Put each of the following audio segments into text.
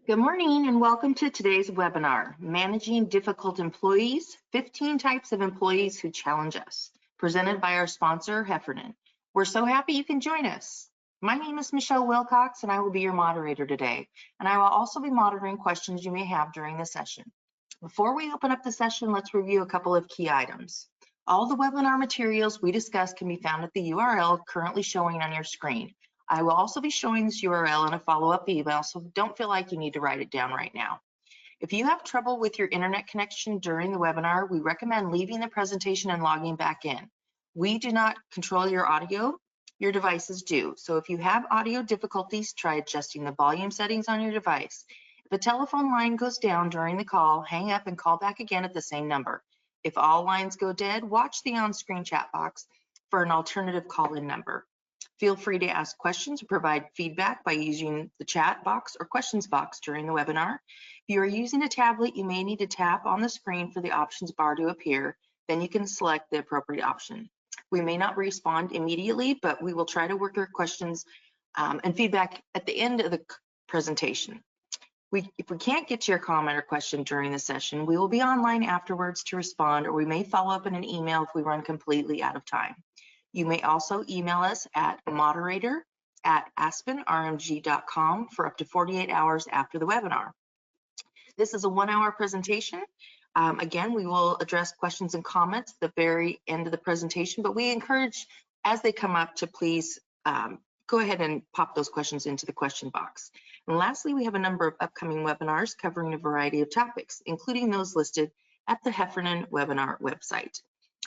Good morning and welcome to today's webinar, Managing Difficult Employees, 15 Types of Employees Who Challenge Us, presented by our sponsor, Heffernan. We're so happy you can join us. My name is Michelle Wilcox and I will be your moderator today, and I will also be monitoring questions you may have during the session. Before we open up the session, let's review a couple of key items. All the webinar materials we discuss can be found at the URL currently showing on your screen. I will also be showing this URL in a follow-up email, so don't feel like you need to write it down right now. If you have trouble with your internet connection during the webinar, we recommend leaving the presentation and logging back in. We do not control your audio, your devices do. So if you have audio difficulties, try adjusting the volume settings on your device. If a telephone line goes down during the call, hang up and call back again at the same number. If all lines go dead, watch the on-screen chat box for an alternative call-in number. Feel free to ask questions or provide feedback by using the chat box or questions box during the webinar. If you are using a tablet, you may need to tap on the screen for the options bar to appear. Then you can select the appropriate option. We may not respond immediately, but we will try to work your questions and feedback at the end of the presentation. If we can't get to your comment or question during the session, we will be online afterwards to respond, or we may follow up in an email if we run completely out of time. You may also email us at moderator@aspenrmg.com for up to 48 hours after the webinar. This is a 1-hour presentation. Again, we will address questions and comments at the very end of the presentation, but we encourage, as they come up, to please go ahead and pop those questions into the question box. And lastly, we have a number of upcoming webinars covering a variety of topics, including those listed at the Heffernan webinar website.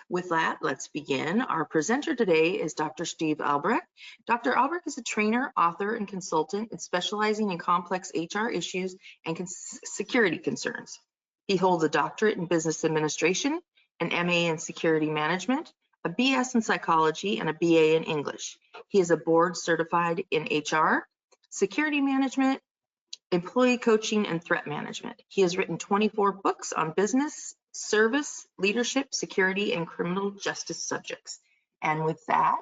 With that, let's begin. Our presenter today is Dr. Steve Albrecht. Dr. Albrecht is a trainer, author, and consultant and specializing in complex HR issues and security concerns. He holds a doctorate in business administration, an MA in security management, a BS in psychology, and a BA in English. He is a board certified in HR, security management, employee coaching, and threat management. He has written 24 books on business, service, leadership, security, and criminal justice subjects. And with that,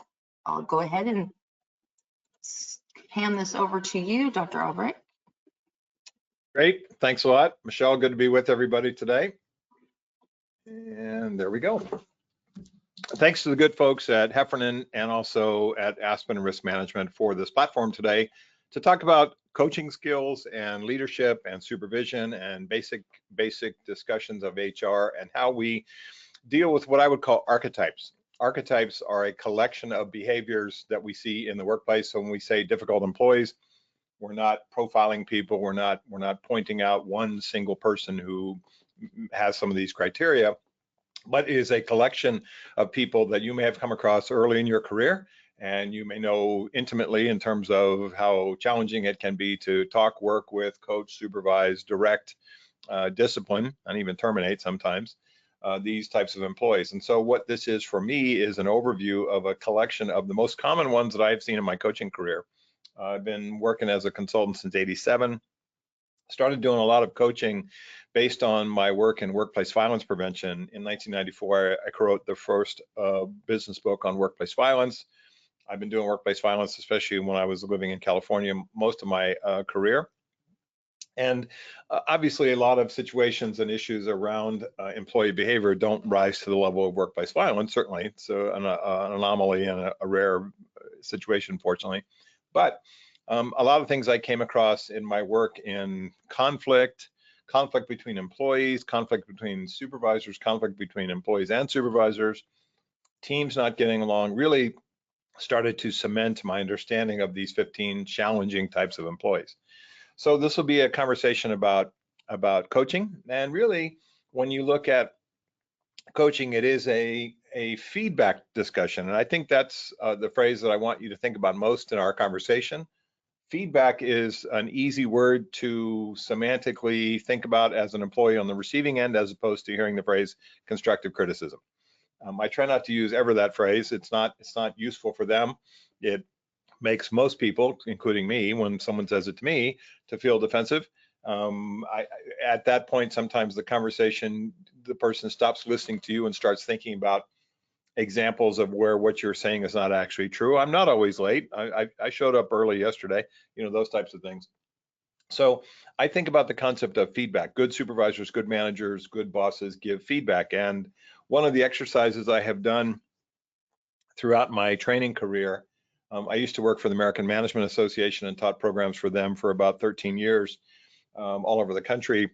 I'll go ahead and hand this over to you, Dr. Albrecht. Great, thanks a lot, Michelle. Good to be with everybody today. And there we go. Thanks to the good folks at Heffernan and also at Aspen Risk Management for this platform today to talk about coaching skills and leadership and supervision and basic discussions of HR and how we deal with what I would call archetypes. Archetypes are a collection of behaviors that we see in the workplace. So when we say difficult employees, we're not profiling people. We're not pointing out one single person who has some of these criteria, but it is a collection of people that you may have come across early in your career, and you may know intimately in terms of how challenging it can be to talk, work with, coach, supervise, direct, discipline, and even terminate sometimes these types of employees. And so what this is for me is an overview of a collection of the most common ones that I've seen in my coaching career. I've been working as a consultant since '87. Started doing a lot of coaching based on my work in workplace violence prevention. In 1994, I co-wrote the first business book on workplace violence. I've been doing workplace violence, especially when I was living in California, most of my career. And obviously, a lot of situations and issues around employee behavior don't rise to the level of workplace violence. Certainly, it's an anomaly and a rare situation, fortunately. But a lot of things I came across in my work in conflict between employees, conflict between supervisors, conflict between employees and supervisors, teams not getting along, really started to cement my understanding of these 15 challenging types of employees. So this will be a conversation about coaching. And really, when you look at coaching, it is a feedback discussion. And I think that's the phrase that I want you to think about most in our conversation. Feedback is an easy word to semantically think about as an employee on the receiving end, as opposed to hearing the phrase constructive criticism. I try not to use ever that phrase. It's not useful for them. It makes most people, including me, when someone says it to me, to feel defensive. At that point, sometimes the conversation, the person stops listening to you and starts thinking about examples of where what you're saying is not actually true. I'm not always late. I showed up early yesterday, those types of things. So I think about the concept of feedback. Good supervisors, good managers, good bosses give feedback. And one of the exercises I have done throughout my training career, I used to work for the American Management Association and taught programs for them for about 13 years all over the country,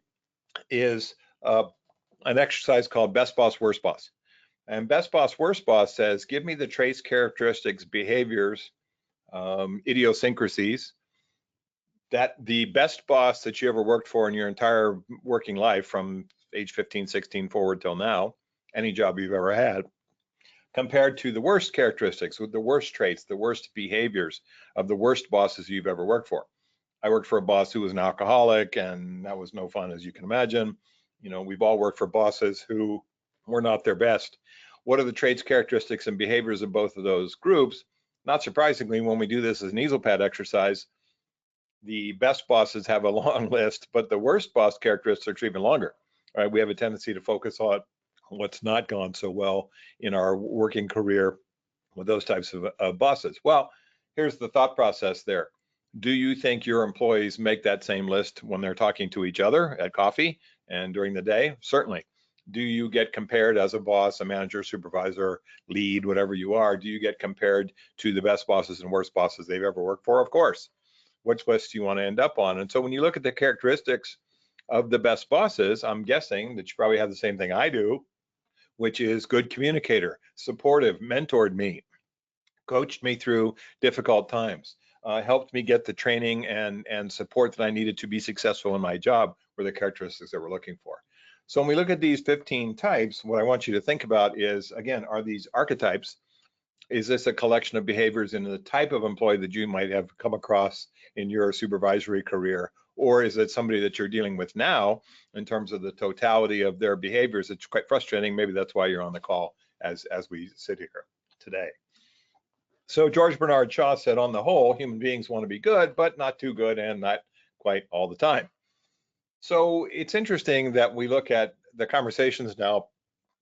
is an exercise called Best Boss, Worst Boss. And Best Boss, Worst Boss says, give me the traits, characteristics, behaviors, idiosyncrasies that the best boss that you ever worked for in your entire working life from age 15, 16 forward till now, any job you've ever had, compared to the worst characteristics, with the worst traits, the worst behaviors of the worst bosses you've ever worked for. I worked for a boss who was an alcoholic, and that was no fun, as you can imagine. You know, we've all worked for bosses who were not their best. What are the traits, characteristics, and behaviors of both of those groups? Not surprisingly, when we do this as an easel pad exercise, the best bosses have a long list, but the worst boss characteristics are even longer. Right? We have a tendency to focus on what's not gone so well in our working career with those types of bosses. Well, here's the thought process there. Do you think your employees make that same list when they're talking to each other at coffee and during the day? Certainly. Do you get compared as a boss, a manager, supervisor, lead, whatever you are? Do you get compared to the best bosses and worst bosses they've ever worked for? Of course. Which list do you want to end up on? And so when you look at the characteristics of the best bosses, I'm guessing that you probably have the same thing I do, which is good communicator, supportive, mentored me, coached me through difficult times, helped me get the training and support that I needed to be successful in my job, were the characteristics that we're looking for. So when we look at these 15 types, what I want you to think about is, again, are these archetypes? Is this a collection of behaviors in the type of employee that you might have come across in your supervisory career? Or is it somebody that you're dealing with now in terms of the totality of their behaviors? It's quite frustrating. Maybe that's why you're on the call as we sit here today. So George Bernard Shaw said, on the whole, human beings want to be good, but not too good and not quite all the time. So it's interesting that we look at the conversations now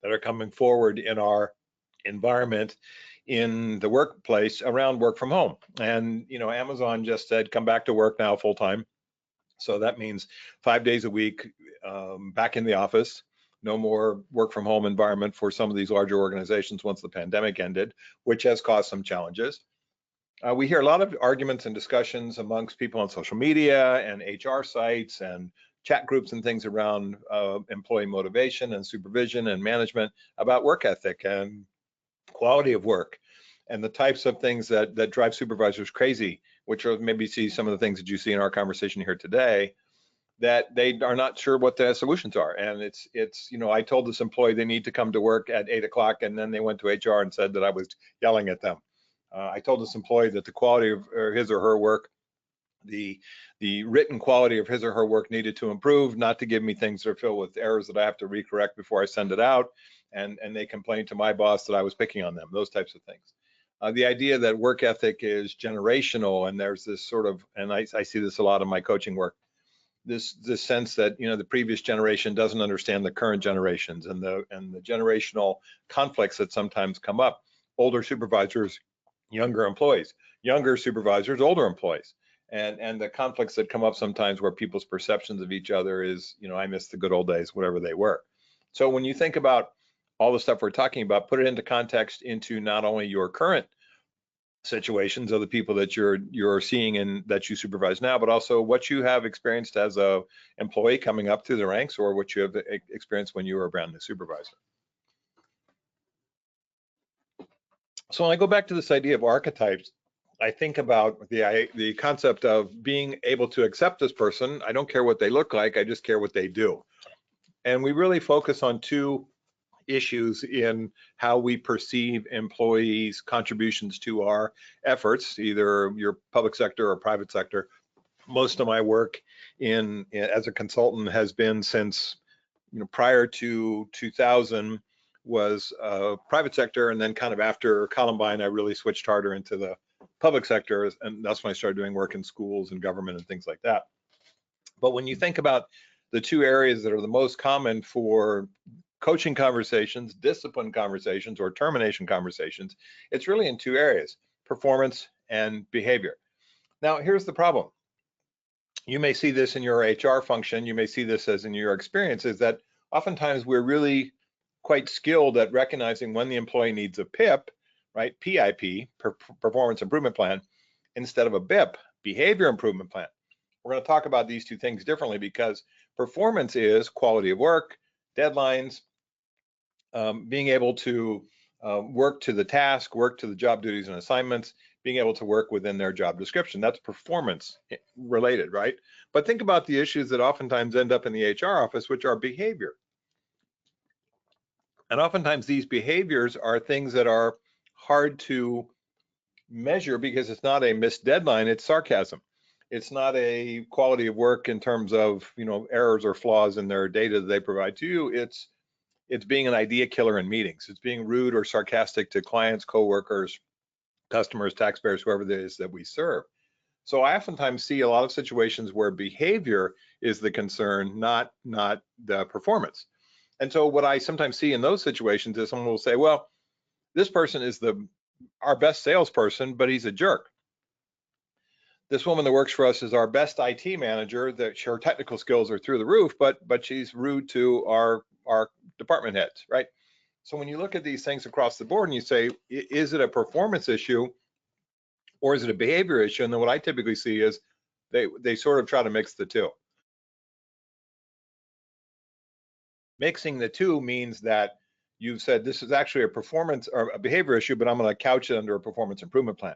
that are coming forward in our environment in the workplace around work from home. And, you know, Amazon just said, come back to work now full time. So that means 5 days a week back in the office, no more work from home environment for some of these larger organizations once the pandemic ended, which has caused some challenges. We hear a lot of arguments and discussions amongst people on social media and HR sites and chat groups and things around employee motivation and supervision and management about work ethic and quality of work and the types of things that drive supervisors crazy, which are maybe see some of the things that you see in our conversation here today, that they are not sure what the solutions are. And it's you know, I told this employee they need to come to work at 8 o'clock, and then they went to HR and said that I was yelling at them. I told this employee that the quality of his or her work, the written quality of his or her work needed to improve, not to give me things that are filled with errors that I have to recorrect before I send it out. And they complained to my boss that I was picking on them, those types of things. The idea that work ethic is generational, and there's this sort of, and I see this a lot in my coaching work, this sense that, you know, the previous generation doesn't understand the current generations, and the generational conflicts that sometimes come up. Older supervisors, younger employees, younger supervisors, older employees, and the conflicts that come up sometimes where people's perceptions of each other is, you know, I miss the good old days, whatever they were. So when you think about all the stuff we're talking about, put it into context into not only your current situations of the people that you're seeing and that you supervise now, but also what you have experienced as a employee coming up through the ranks, or what you have experienced when you were a brand new supervisor. So when I go back to this idea of archetypes, I think about the concept of being able to accept this person. I don't care what they look like, I just care what they do. And we really focus on two issues in how we perceive employees' contributions to our efforts, either your public sector or private sector. Most of my work as a consultant has been since, you know, prior to 2000 was private sector, and then kind of after Columbine, I really switched harder into the public sector, and that's when I started doing work in schools and government and things like that. But when you think about the two areas that are the most common for coaching conversations, discipline conversations, or termination conversations, it's really in two areas: performance and behavior. Now, here's the problem. You may see this in your HR function. You may see this as in your experience, is that oftentimes we're really quite skilled at recognizing when the employee needs a PIP, right? PIP, performance improvement plan, instead of a BIP, behavior improvement plan. We're going to talk about these two things differently because performance is quality of work, deadlines, being able to work to the task, work to the job duties and assignments, being able to work within their job description. That's performance related, right? But think about the issues that oftentimes end up in the HR office, which are behavior. And oftentimes these behaviors are things that are hard to measure because it's not a missed deadline, it's sarcasm. It's not a quality of work in terms of, errors or flaws in their data that they provide to you. It's being an idea killer in meetings. It's being rude or sarcastic to clients, coworkers, customers, taxpayers, whoever it is that we serve. So I oftentimes see a lot of situations where behavior is the concern, not the performance. And so what I sometimes see in those situations is someone will say, well, this person is our best salesperson, but he's a jerk. This woman that works for us is our best IT manager, that her technical skills are through the roof, but she's rude to our department heads, right? So when you look at these things across the board and you say, is it a performance issue or is it a behavior issue? And then what I typically see is they sort of try to mix the two. Mixing the two means that you've said this is actually a performance or a behavior issue, but I'm going to couch it under a performance improvement plan.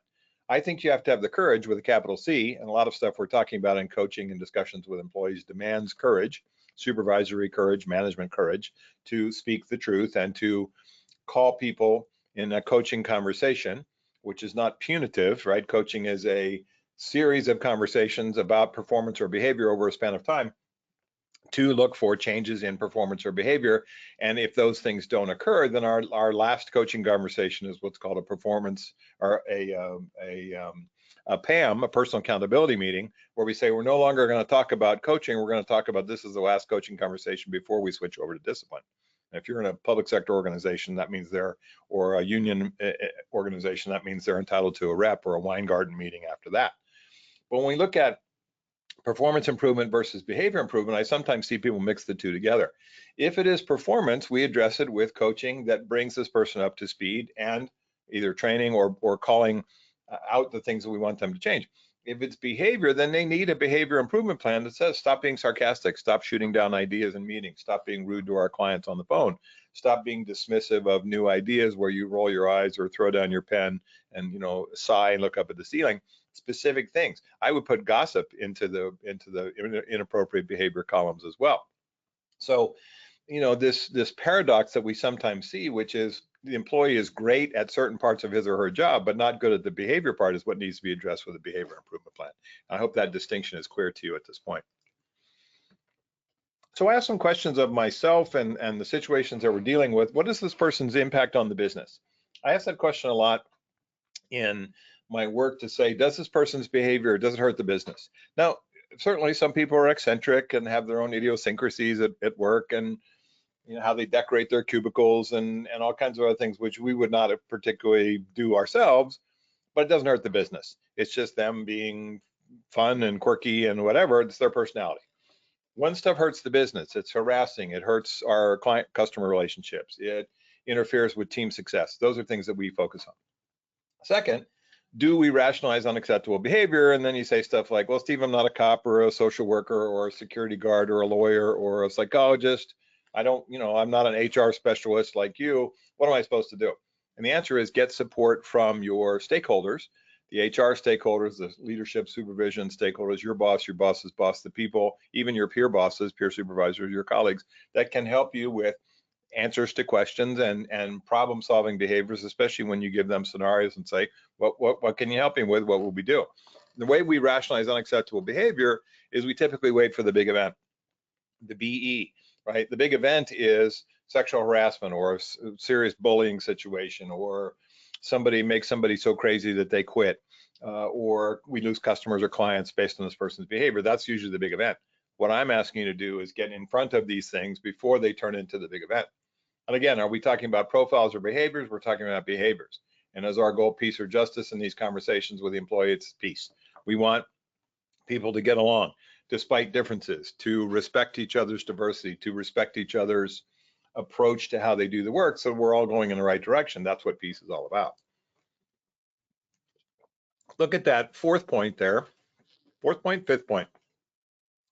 I think you have to have the courage with a capital C, and a lot of stuff we're talking about in coaching and discussions with employees demands courage, supervisory courage, management courage, to speak the truth and to call people in a coaching conversation, which is not punitive, right? Coaching is a series of conversations about performance or behavior over a span of time to look for changes in performance or behavior. And if those things don't occur, then our last coaching conversation is what's called a performance or a PAM, a personal accountability meeting, where we say we're no longer going to talk about coaching. We're going to talk about this is the last coaching conversation before we switch over to discipline. And if you're in a public sector organization, that means or a union organization, that means they're entitled to a rep or a Weingarten meeting after that. But when we look at performance improvement versus behavior improvement, I sometimes see people mix the two together. If it is performance, we address it with coaching that brings this person up to speed and either training or calling out the things that we want them to change. If it's behavior, then they need a behavior improvement plan that says stop being sarcastic, stop shooting down ideas in meetings, stop being rude to our clients on the phone, stop being dismissive of new ideas where you roll your eyes or throw down your pen and sigh and look up at the ceiling. Specific things. I would put gossip into the inappropriate behavior columns as well. So, this paradox that we sometimes see, which is the employee is great at certain parts of his or her job, but not good at the behavior part, is what needs to be addressed with a behavior improvement plan. I hope that distinction is clear to you at this point. So I asked some questions of myself and the situations that we're dealing with. What is this person's impact on the business? I asked that question a lot in my work to say, does this person's behavior, does it hurt the business? Now, certainly some people are eccentric and have their own idiosyncrasies at work, and how they decorate their cubicles and all kinds of other things, which we would not particularly do ourselves, but it doesn't hurt the business. It's just them being fun and quirky and whatever, it's their personality. When stuff hurts the business, it's harassing, it hurts our client-customer relationships, it interferes with team success. Those are things that we focus on. Second, do we rationalize unacceptable behavior? And then you say stuff like, well, Steve, I'm not a cop or a social worker or a security guard or a lawyer or a psychologist. I'm not an HR specialist like you. What am I supposed to do? And the answer is get support from your stakeholders, the HR stakeholders, the leadership supervision stakeholders, your boss's boss, the people, even your peer bosses, peer supervisors, your colleagues that can help you with answers to questions and problem solving behaviors, especially when you give them scenarios and say, what can you help me with? What will we do? The way we rationalize unacceptable behavior is we typically wait for the big event, the BE, right? The big event is sexual harassment or a serious bullying situation, or somebody makes somebody so crazy that they quit, or we lose customers or clients based on this person's behavior. That's usually the big event. What I'm asking you to do is get in front of these things before they turn into the big event. And again, are we talking about profiles or behaviors? We're talking about behaviors. And as our goal, peace or justice in these conversations with the employee, it's peace. We want people to get along, despite differences, to respect each other's diversity, to respect each other's approach to how they do the work, so we're all going in the right direction. That's what peace is all about. Look at that fourth point there. Fourth point, fifth point.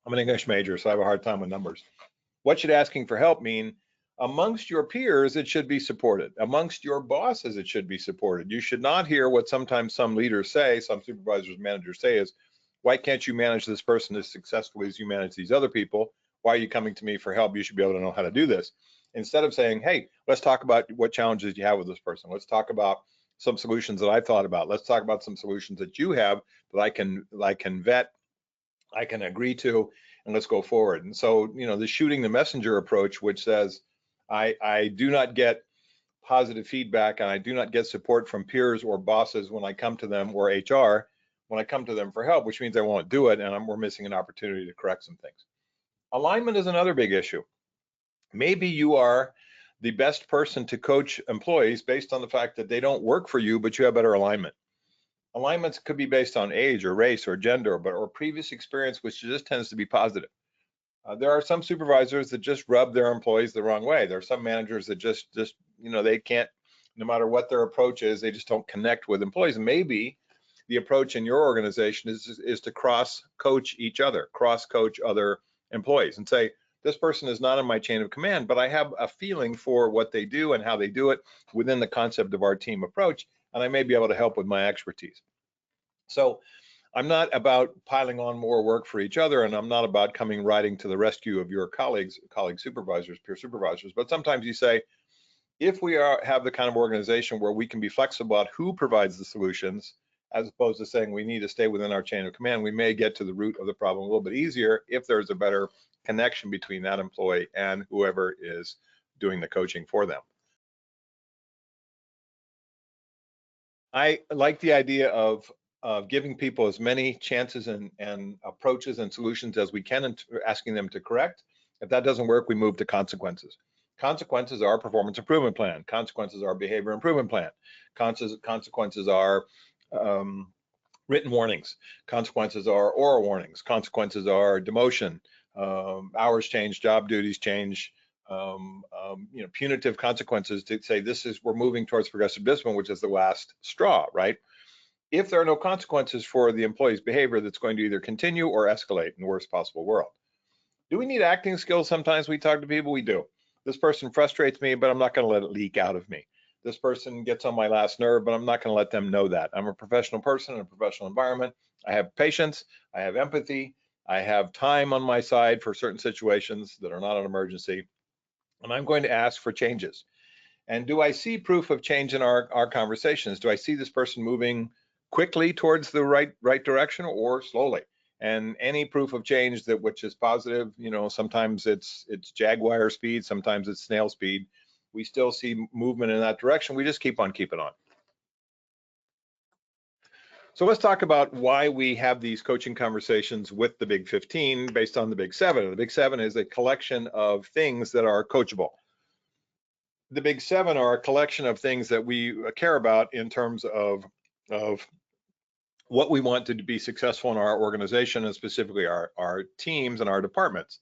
I'm an English major, so I have a hard time with numbers. What should asking for help mean? Amongst your peers, it should be supported. Amongst your bosses, it should be supported. You should not hear what sometimes some leaders say, some supervisors, managers say is, why can't you manage this person as successfully as you manage these other people? Why are you coming to me for help? You should be able to know how to do this. Instead of saying, hey, let's talk about what challenges you have with this person. Let's talk about some solutions that I've thought about. Let's talk about some solutions that you have that I can vet, I can agree to, and let's go forward. And so, the shooting the messenger approach, which says, I do not get positive feedback and I do not get support from peers or bosses when I come to them, or HR, when I come to them for help, which means I won't do it, and we're missing an opportunity to correct some things. Alignment is another big issue. Maybe you are the best person to coach employees based on the fact that they don't work for you, but you have better alignment. Alignments could be based on age or race or gender, or previous experience, which just tends to be positive. There are some supervisors that just rub their employees the wrong way. There are some managers that just they can't, no matter what their approach is, they just don't connect with employees. Maybe the approach in your organization is to cross coach each other, cross coach other employees and say, this person is not in my chain of command, but I have a feeling for what they do and how they do it within the concept of our team approach, and I may be able to help with my expertise. So I'm not about piling on more work for each other, and I'm not about coming riding to the rescue of your colleague supervisors, peer supervisors. But sometimes you say, if we have the kind of organization where we can be flexible about who provides the solutions, as opposed to saying we need to stay within our chain of command, we may get to the root of the problem a little bit easier if there's a better connection between that employee and whoever is doing the coaching for them. I like the idea of giving people as many chances and approaches and solutions as we can, and asking them to correct. If that doesn't work, we move to consequences. Consequences are performance improvement plan. Consequences are behavior improvement plan. Consequences are written warnings. Consequences are oral warnings. Consequences are demotion, hours change, job duties change, punitive consequences to say we're moving towards progressive discipline, which is the last straw, right? If there are no consequences for the employee's behavior, that's going to either continue or escalate in the worst possible world. Do we need acting skills? Sometimes we talk to people, we do. This person frustrates me, but I'm not going to let it leak out of me. This person gets on my last nerve, but I'm not going to let them know that. I'm a professional person in a professional environment. I have patience, I have empathy, I have time on my side for certain situations that are not an emergency, and I'm going to ask for changes. And do I see proof of change in our conversations? Do I see this person moving quickly towards the right direction or slowly? And any proof of change which is positive, sometimes it's jaguar speed, sometimes it's snail speed. We still see movement in that direction. We just keep on keeping on. So let's talk about why we have these coaching conversations with the Big 15 based on the Big 7. The Big 7 is a collection of things that are coachable. The Big 7 are a collection of things that we care about in terms of what we want to be successful in our organization, and specifically our teams and our departments.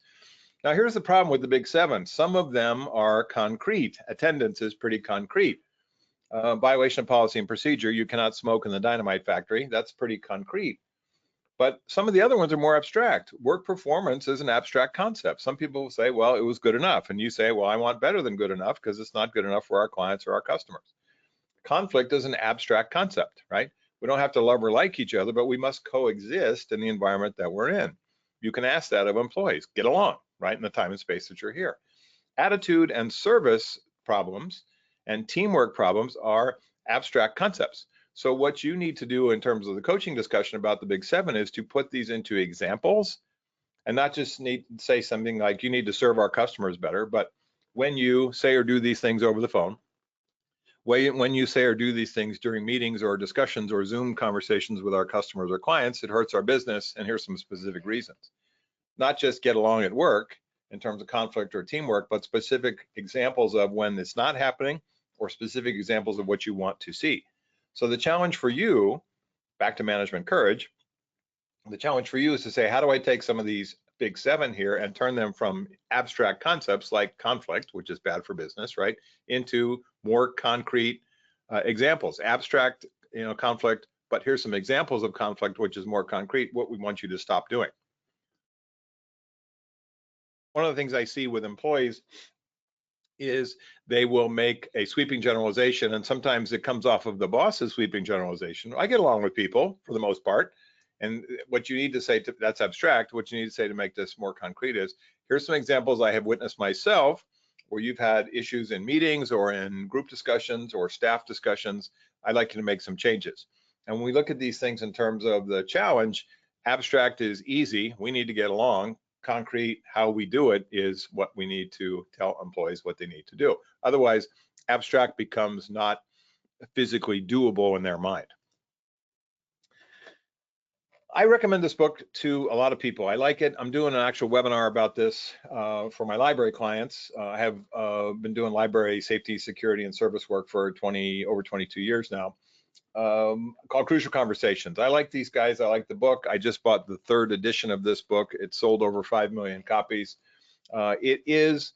Now, here's the problem with the Big 7. Some of them are concrete. Attendance is pretty concrete. Violation of policy and procedure, you cannot smoke in the dynamite factory. That's pretty concrete. But some of the other ones are more abstract. Work performance is an abstract concept. Some people say, well, it was good enough. And you say, well, I want better than good enough because it's not good enough for our clients or our customers. Conflict is an abstract concept, right? We don't have to love or like each other, but we must coexist in the environment that we're in. You can ask that of employees. Get along, right, in the time and space that you're here. Attitude and service problems and teamwork problems are abstract concepts. So what you need to do in terms of the coaching discussion about the Big 7 is to put these into examples, and not just say something like you need to serve our customers better, but when you say or do these things over the phone, when you say or do these things during meetings or discussions or Zoom conversations with our customers or clients, it hurts our business, and here's some specific reasons. Not just get along at work in terms of conflict or teamwork, but specific examples of when it's not happening or specific examples of what you want to see. So the challenge for you, back to management courage, The challenge for you is to say, how do I take some of these big 7 here and turn them from abstract concepts like conflict, which is bad for business, right, into more concrete examples. Abstract, conflict, but here's some examples of conflict, which is more concrete, what we want you to stop doing. One of the things I see with employees is they will make a sweeping generalization, and sometimes it comes off of the boss's sweeping generalization. I get along with people for the most part, and what you need to say that's abstract. What you need to say to make this more concrete is, here's some examples I have witnessed myself where you've had issues in meetings or in group discussions or staff discussions. I'd like you to make some changes. And when we look at these things in terms of the challenge, abstract is easy. We need to get along. Concrete, how we do it is what we need to tell employees what they need to do. Otherwise, abstract becomes not physically doable in their mind. I recommend this book to a lot of people. I like it. I'm doing an actual webinar about this for my library clients. I have been doing library safety, security, and service work for over 22 years now, called Crucial Conversations. I like these guys. I like the book. I just bought the 3rd edition of this book. It sold over 5 million copies. It is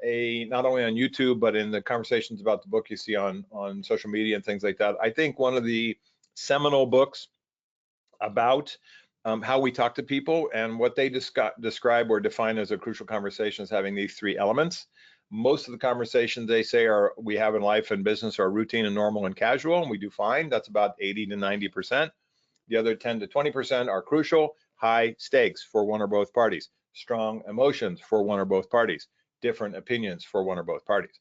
not only on YouTube, but in the conversations about the book you see on social media and things like that. I think one of the seminal books about how we talk to people, and what they describe or define as a crucial conversation is having these 3 elements. Most of the conversations they say we have in life and business are routine and normal and casual, and we do fine. That's about 80 to 90%. The other 10 to 20% are crucial, high stakes for one or both parties, strong emotions for one or both parties, different opinions for one or both parties.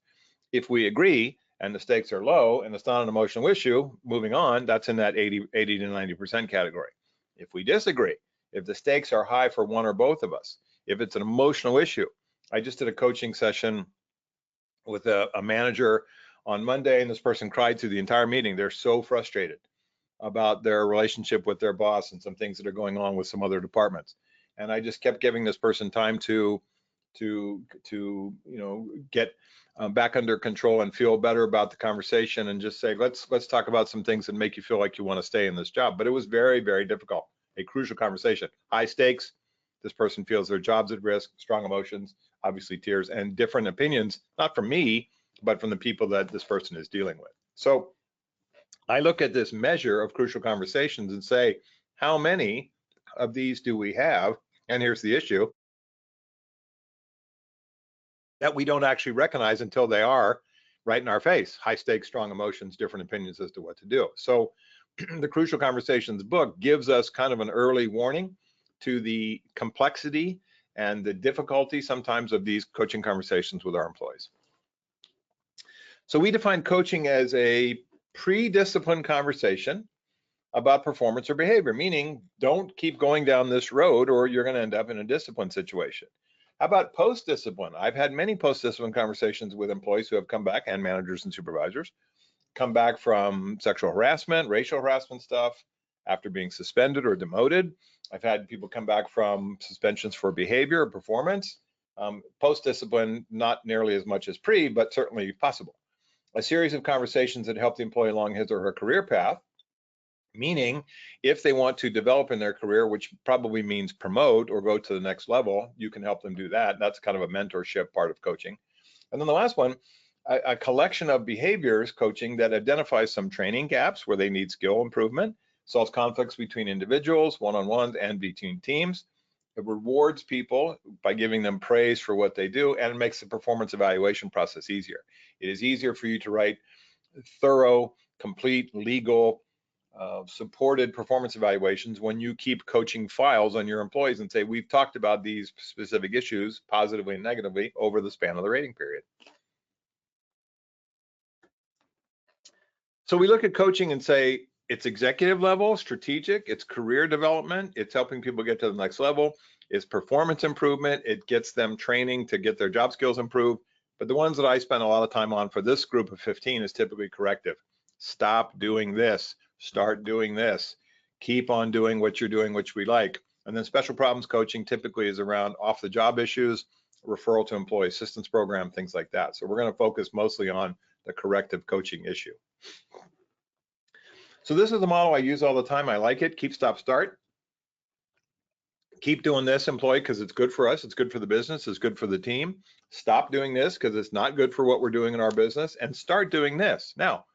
If we agree and the stakes are low and it's not an emotional issue, moving on, that's in that 80 to 90% category. If we disagree, if the stakes are high for one or both of us, if it's an emotional issue. I just did a coaching session with a manager on Monday, and this person cried through the entire meeting. They're so frustrated about their relationship with their boss and some things that are going on with some other departments. And I just kept giving this person time to get back under control and feel better about the conversation, and just say, let's talk about some things that make you feel like you want to stay in this job. But it was very, very difficult. A crucial conversation, high stakes. This person feels their job's at risk, strong emotions, obviously tears, and different opinions, not from me, but from the people that this person is dealing with. So I look at this measure of crucial conversations and say, how many of these do we have? And here's the issue, that we don't actually recognize until they are right in our face. High stakes, strong emotions, different opinions as to what to do. So the Crucial Conversations book gives us kind of an early warning to the complexity and the difficulty sometimes of these coaching conversations with our employees. So we define coaching as a pre-disciplined conversation about performance or behavior, meaning don't keep going down this road or you're going to end up in a discipline situation. How about post-discipline? I've had many post-discipline conversations with employees who have come back, and managers and supervisors, come back from sexual harassment, racial harassment stuff, after being suspended or demoted. I've had people come back from suspensions for behavior or performance. Post-discipline, not nearly as much as pre, but certainly possible. A series of conversations that help the employee along his or her career path, meaning if they want to develop in their career, which probably means promote or go to the next level, you can help them do that. That's kind of a mentorship part of coaching. And then the last one, a collection of behaviors coaching that identifies some training gaps where they need skill improvement, solves conflicts between individuals, one-on-ones, and between teams. It rewards people by giving them praise for what they do, and it makes the performance evaluation process easier. It is easier for you to write thorough, complete, legal, supported performance evaluations when you keep coaching files on your employees and say, we've talked about these specific issues positively and negatively over the span of the rating period. So we look at coaching and say, it's executive level, strategic, it's career development, it's helping people get to the next level, it's performance improvement, it gets them training to get their job skills improved. But the ones that I spend a lot of time on for this group of 15 is typically corrective. Stop doing this, start doing this, keep on doing what you're doing, which we like. And then special problems coaching typically is around off the job issues, referral to employee assistance program, things like that. So we're going to focus mostly on the corrective coaching issue. So this is the model I use all the time. I like it. Keep, stop, start. Keep doing this, employee, because it's good for us, it's good for the business, it's good for the team. Stop doing this because it's not good for what we're doing in our business, and start doing this. Now,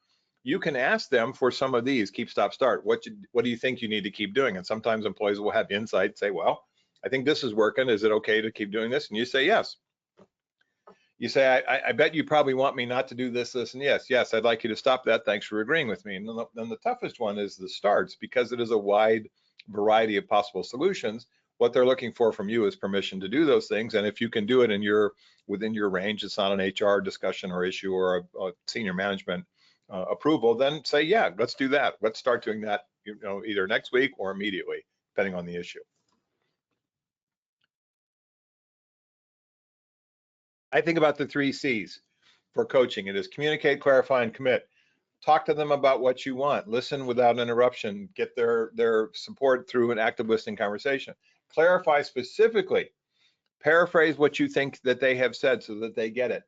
you can ask them for some of these, keep, stop, start. What do you think you need to keep doing? And sometimes employees will have insight, say, well, I think this is working. Is it okay to keep doing this? And you say, yes. You say, I bet you probably want me not to do this, this, and yes, I'd like you to stop that. Thanks for agreeing with me. And then the toughest one is the starts, because it is a wide variety of possible solutions. What they're looking for from you is permission to do those things. And if you can do it within your range, it's not an HR discussion or issue or a senior management approval, then say, yeah, let's do that. Let's start doing that, either next week or immediately, depending on the issue. I think about the 3 C's for coaching. It is communicate, clarify, and commit. Talk to them about what you want. Listen without interruption. Get their support through an active listening conversation. Clarify specifically. Paraphrase what you think that they have said so that they get it.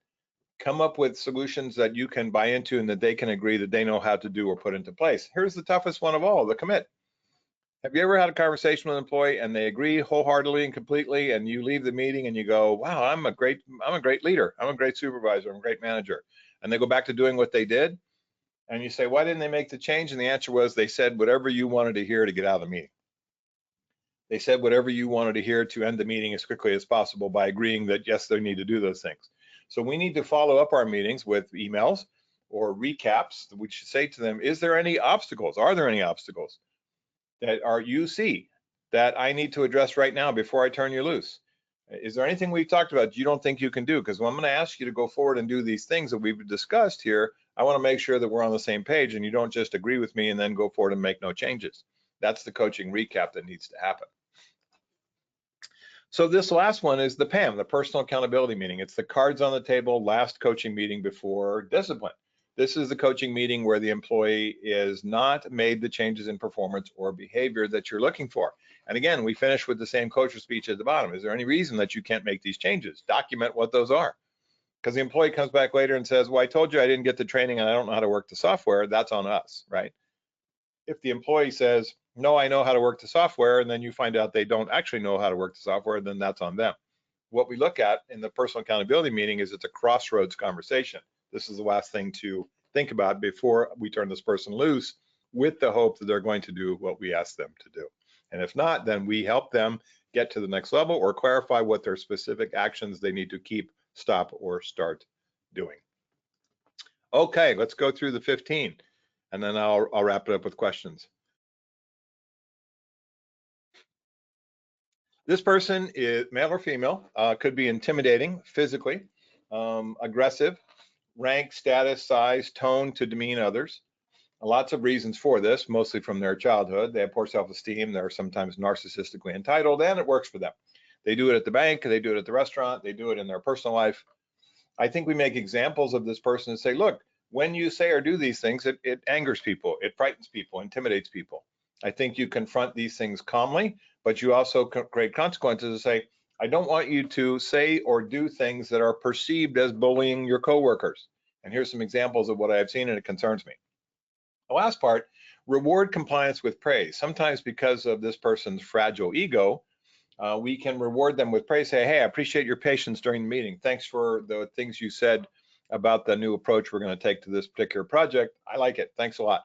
Come up with solutions that you can buy into and that they can agree that they know how to do or put into place. Here's the toughest one of all, the commit. Have you ever had a conversation with an employee and they agree wholeheartedly and completely, and you leave the meeting and you go, wow, I'm a great leader, I'm a great supervisor, I'm a great manager, and they go back to doing what they did, and you say, why didn't they make the change? And the answer was, they said whatever you wanted to hear to get out of the meeting. They said whatever you wanted to hear to end the meeting as quickly as possible by agreeing that yes, they need to do those things. So we need to follow up our meetings with emails or recaps. We should say to them, is there any obstacles? Are there any obstacles that you see that I need to address right now before I turn you loose? Is there anything we've talked about you don't think you can do? Because when I'm going to ask you to go forward and do these things that we've discussed here, I want to make sure that we're on the same page and you don't just agree with me and then go forward and make no changes. That's the coaching recap that needs to happen. So this last one is the PAM, the personal accountability meeting. It's the cards on the table, last coaching meeting before discipline. This is the coaching meeting where the employee is not made the changes in performance or behavior that you're looking for. And again, we finish with the same coach speech at the bottom. Is there any reason that you can't make these changes? Document what those are. Because the employee comes back later and says, well, I told you I didn't get the training and I don't know how to work the software. That's on us, right? If the employee says, no, I know how to work the software, and then you find out they don't actually know how to work the software, then that's on them. What we look at in the personal accountability meeting is it's a crossroads conversation. This is the last thing to think about before we turn this person loose, with the hope that they're going to do what we ask them to do. And if not, then we help them get to the next level or clarify what their specific actions they need to keep, stop, or start doing. Okay, let's go through the 15, and then I'll wrap it up with questions. This person is male or female, could be intimidating physically, aggressive, rank, status, size, tone to demean others. Lots of reasons for this, mostly from their childhood. They have poor self-esteem, they're sometimes narcissistically entitled, and it works for them. They do it at the bank, they do it at the restaurant, they do it in their personal life. I think we make examples of this person and say, look, when you say or do these things, it angers people, it frightens people, intimidates people. I think you confront these things calmly, but you also create consequences and say, I don't want you to say or do things that are perceived as bullying your coworkers. And here's some examples of what I have seen, and it concerns me. The last part, reward compliance with praise. Sometimes because of this person's fragile ego, we can reward them with praise, say, hey, I appreciate your patience during the meeting. Thanks for the things you said about the new approach we're going to take to this particular project. I like it. Thanks a lot.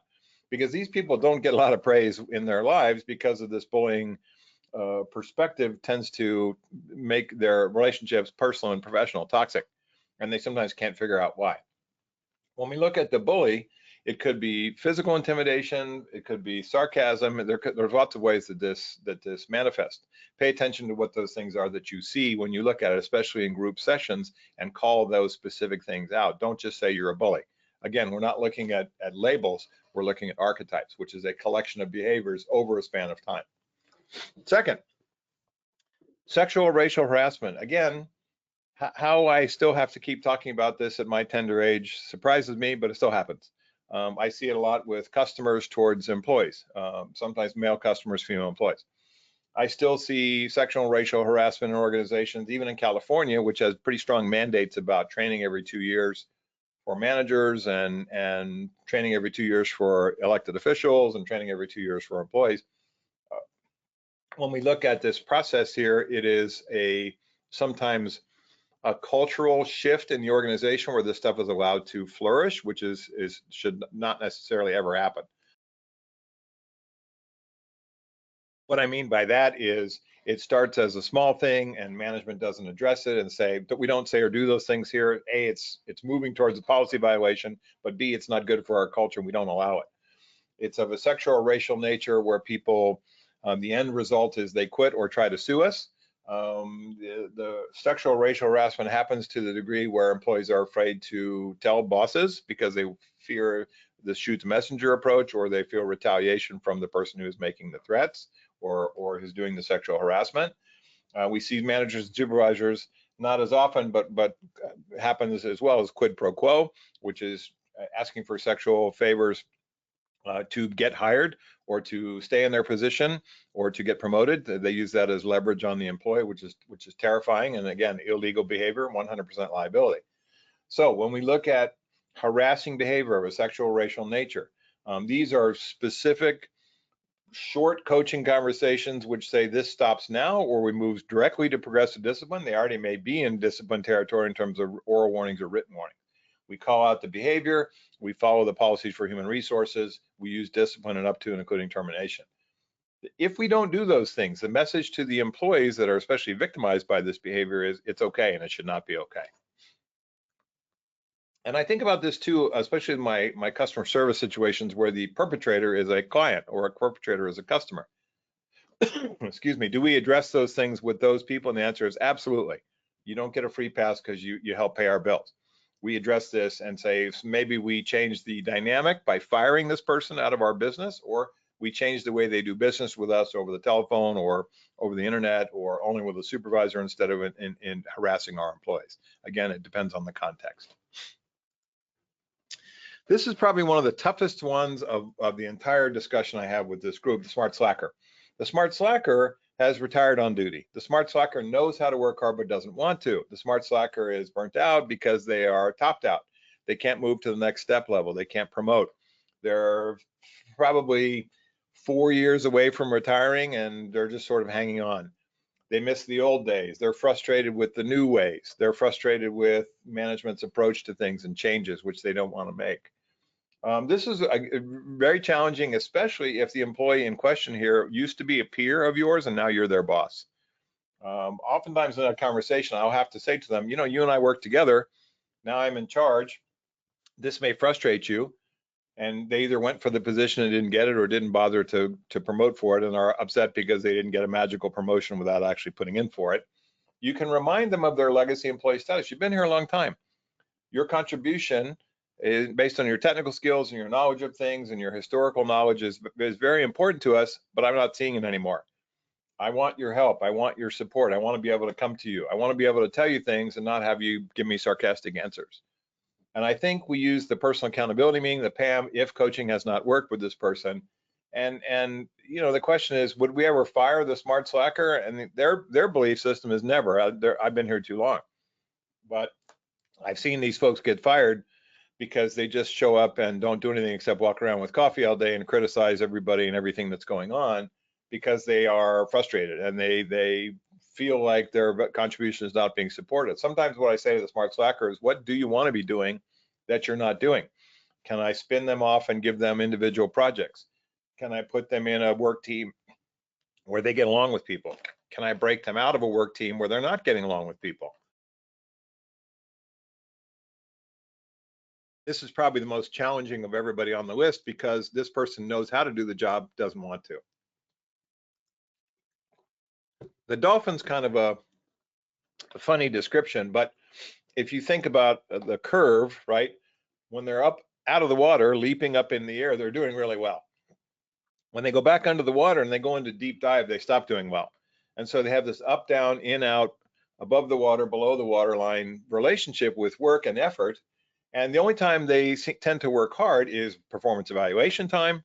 Because these people don't get a lot of praise in their lives because of this bullying perspective tends to make their relationships, personal and professional, toxic. And they sometimes can't figure out why. When we look at the bully, it could be physical intimidation, it could be sarcasm. There's lots of ways that this manifests. Pay attention to what those things are that you see when you look at it, especially in group sessions, and call those specific things out. Don't just say you're a bully. Again, we're not looking at labels, we're looking at archetypes, which is a collection of behaviors over a span of time. Second, sexual or racial harassment. Again, how I still have to keep talking about this at my tender age surprises me, but it still happens. I see it a lot with customers towards employees, sometimes male customers, female employees. I still see sexual and racial harassment in organizations, even in California, which has pretty strong mandates about training every 2 years for managers and training every 2 years for elected officials and training every 2 years for employees. when we look at this process here, it is sometimes a cultural shift in the organization where this stuff is allowed to flourish, which should not necessarily ever happen. What I mean by that is it starts as a small thing and management doesn't address it and say that we don't say or do those things here. A, it's moving towards a policy violation, but B, it's not good for our culture and we don't allow it. It's of a sexual or racial nature where people, the end result is they quit or try to sue us. The sexual or racial harassment happens to the degree where employees are afraid to tell bosses because they fear the shoots messenger approach, or they feel retaliation from the person who is making the threats or who's doing the sexual harassment. We see managers and supervisors not as often, but happens as well as quid pro quo, which is asking for sexual favors to get hired or to stay in their position or to get promoted. They use that as leverage on the employee, which is terrifying. And again, illegal behavior, 100% liability. So when we look at harassing behavior of a sexual or racial nature, these are specific short coaching conversations which say this stops now, or we move directly to progressive discipline. They already may be in discipline territory in terms of oral warnings or written warnings. We call out the behavior, we follow the policies for human resources, we use discipline and up to and including termination. If we don't do those things, the message to the employees that are especially victimized by this behavior is it's okay and it should not be okay. And I think about this too, especially in my customer service situations where the perpetrator is a client or a perpetrator is a customer. Excuse me, do we address those things with those people? And the answer is absolutely. You don't get a free pass because you help pay our bills. We address this and say maybe we change the dynamic by firing this person out of our business, or we change the way they do business with us over the telephone or over the internet or only with a supervisor instead of in harassing our employees. Again, it depends on the context. This is probably one of the toughest ones of the entire discussion I have with this group, the Smart Slacker. The Smart Slacker has retired on duty. The Smart Slacker knows how to work hard but doesn't want to. The Smart Slacker is burnt out because they are topped out. They can't move to the next step level. They can't promote. They're probably 4 years away from retiring and they're just sort of hanging on. They miss the old days. They're frustrated with the new ways. They're frustrated with management's approach to things and changes, which they don't want to make. This is very challenging, especially if the employee in question here used to be a peer of yours and now you're their boss. Oftentimes in a conversation, I'll have to say to them, you know, you and I work together. Now I'm in charge. This may frustrate you. And they either went for the position and didn't get it or didn't bother to promote for it and are upset because they didn't get a magical promotion without actually putting in for it. You can remind them of their legacy employee status. You've been here a long time. Your contribution is based on your technical skills and your knowledge of things, and your historical knowledge is very important to us, but I'm not seeing it anymore. I want your help. I want your support. I want to be able to come to you. I want to be able to tell you things and not have you give me sarcastic answers. And I think we use the personal accountability meeting, the PAM, if coaching has not worked with this person. And you know, the question is, would we ever fire the Smart Slacker? And their belief system is never. I've been here too long. But I've seen these folks get fired because they just show up and don't do anything except walk around with coffee all day and criticize everybody and everything that's going on because they are frustrated and they feel like their contribution is not being supported. Sometimes what I say to the Smart Slacker is, what do you want to be doing that you're not doing? Can I spin them off and give them individual projects? Can I put them in a work team where they get along with people? Can I break them out of a work team where they're not getting along with people? This is probably the most challenging of everybody on the list because this person knows how to do the job, doesn't want to. The dolphin's kind of a funny description, but if you think about the curve, right? When they're up out of the water, leaping up in the air, they're doing really well. When they go back under the water and they go into deep dive, they stop doing well. And so they have this up, down, in, out, above the water, below the waterline relationship with work and effort. And the only time they tend to work hard is performance evaluation time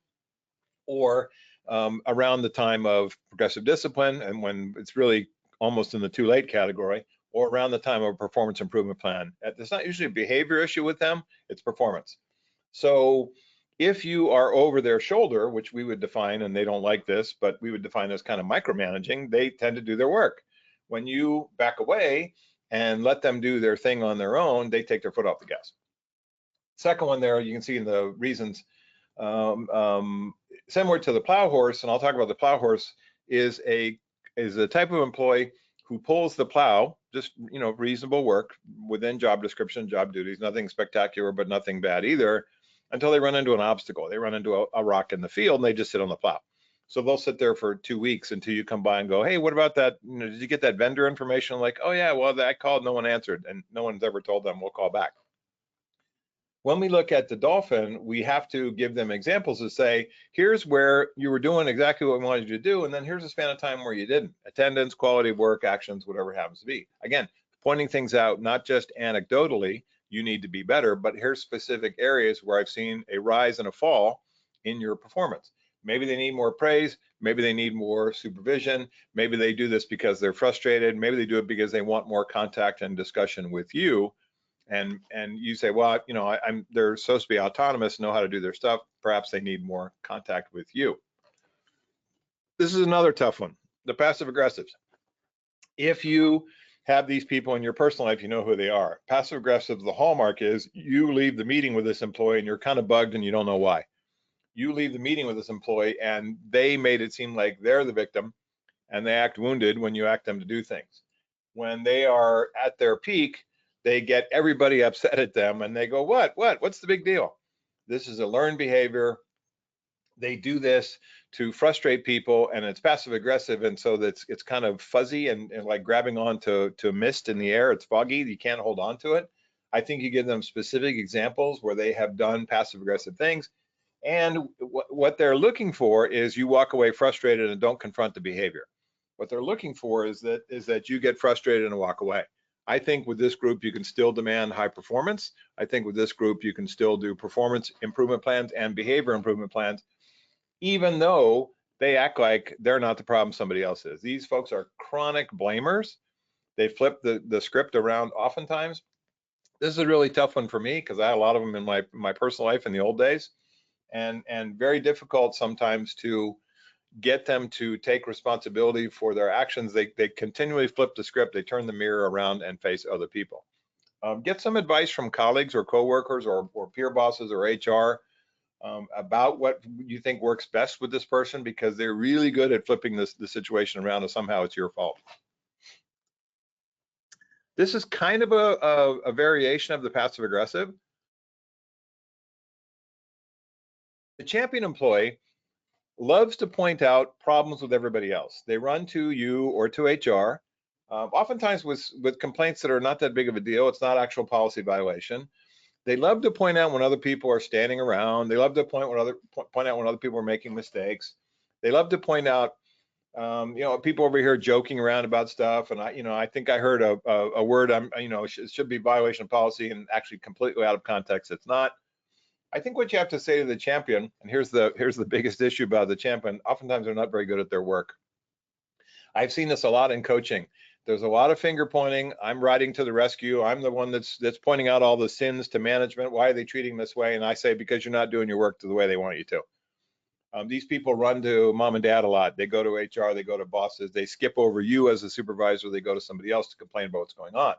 or around the time of progressive discipline, and when it's really almost in the too late category, or around the time of a performance improvement plan. It's not usually a behavior issue with them, it's performance. So If you are over their shoulder, which we would define, and they don't like this, but we would define as kind of micromanaging, they tend to do their work. When you back away and let them do their thing on their own, they take their foot off the gas. Second one there, you can see in the reasons, similar to the plow horse, and I'll talk about the plow horse, is a type of employee who pulls the plow, just reasonable work within job description, job duties, nothing spectacular, but nothing bad either, until they run into an obstacle. They run into a rock in the field and they just sit on the plow. So they'll sit there for 2 weeks until you come by and go, hey, what about that? Did you get that vendor information? Like, oh yeah, well, I called, no one answered, and no one's ever told them we'll call back. When we look at the dolphin, we have to give them examples to say, here's where you were doing exactly what we wanted you to do, and then here's a span of time where you didn't. Attendance, quality of work, actions, whatever it happens to be. Again, pointing things out, not just anecdotally, you need to be better, but here's specific areas where I've seen a rise and a fall in your performance. Maybe they need more praise, maybe they need more supervision, maybe they do this because they're frustrated, maybe they do it because they want more contact and discussion with you. And you say, well, they're supposed to be autonomous, know how to do their stuff. Perhaps they need more contact with you. This is another tough one, the passive aggressives. If you have these people in your personal life, you know who they are. Passive aggressive, the hallmark is you leave the meeting with this employee and you're kind of bugged and you don't know why. You leave the meeting with this employee and they made it seem like they're the victim and they act wounded when you ask them to do things. When they are at their peak, they get everybody upset at them and they go, what's the big deal? This is a learned behavior. They do this to frustrate people and it's passive aggressive. And so it's kind of fuzzy and like grabbing on to mist in the air. It's foggy, you can't hold on to it. I think you give them specific examples where they have done passive aggressive things. And what they're looking for is you walk away frustrated and don't confront the behavior. What they're looking for is that you get frustrated and walk away. I think with this group, you can still demand high performance. I think with this group, you can still do performance improvement plans and behavior improvement plans, even though they act like they're not the problem, somebody else is. These folks are chronic blamers. They flip the script around oftentimes. This is a really tough one for me because I had a lot of them in my personal life in the old days, and very difficult sometimes to get them to take responsibility for their actions. They continually flip the script, they turn the mirror around and face other people. Get some advice from colleagues or coworkers or peer bosses or HR about what you think works best with this person, because they're really good at flipping the situation around and somehow it's your fault. This is kind of a variation of the passive aggressive. The champion employee loves to point out problems with everybody else. They run to you or to HR, oftentimes with complaints that are not that big of a deal. It's not actual policy violation. They love to point out when other people are standing around. They love to point out when other people are making mistakes. They love to point out, people over here joking around about stuff. And I think I heard a word, it should be violation of policy, and actually completely out of context, it's not. I think what you have to say to the champion, and here's the biggest issue about the champion, oftentimes they're not very good at their work. I've seen this a lot in coaching. There's a lot of finger pointing. I'm riding to the rescue. I'm the one that's pointing out all the sins to management. Why are they treating this way? And I say, because you're not doing your work the way they want you to. These people run to mom and dad a lot. They go to HR, they go to bosses, they skip over you as a supervisor, they go to somebody else to complain about what's going on.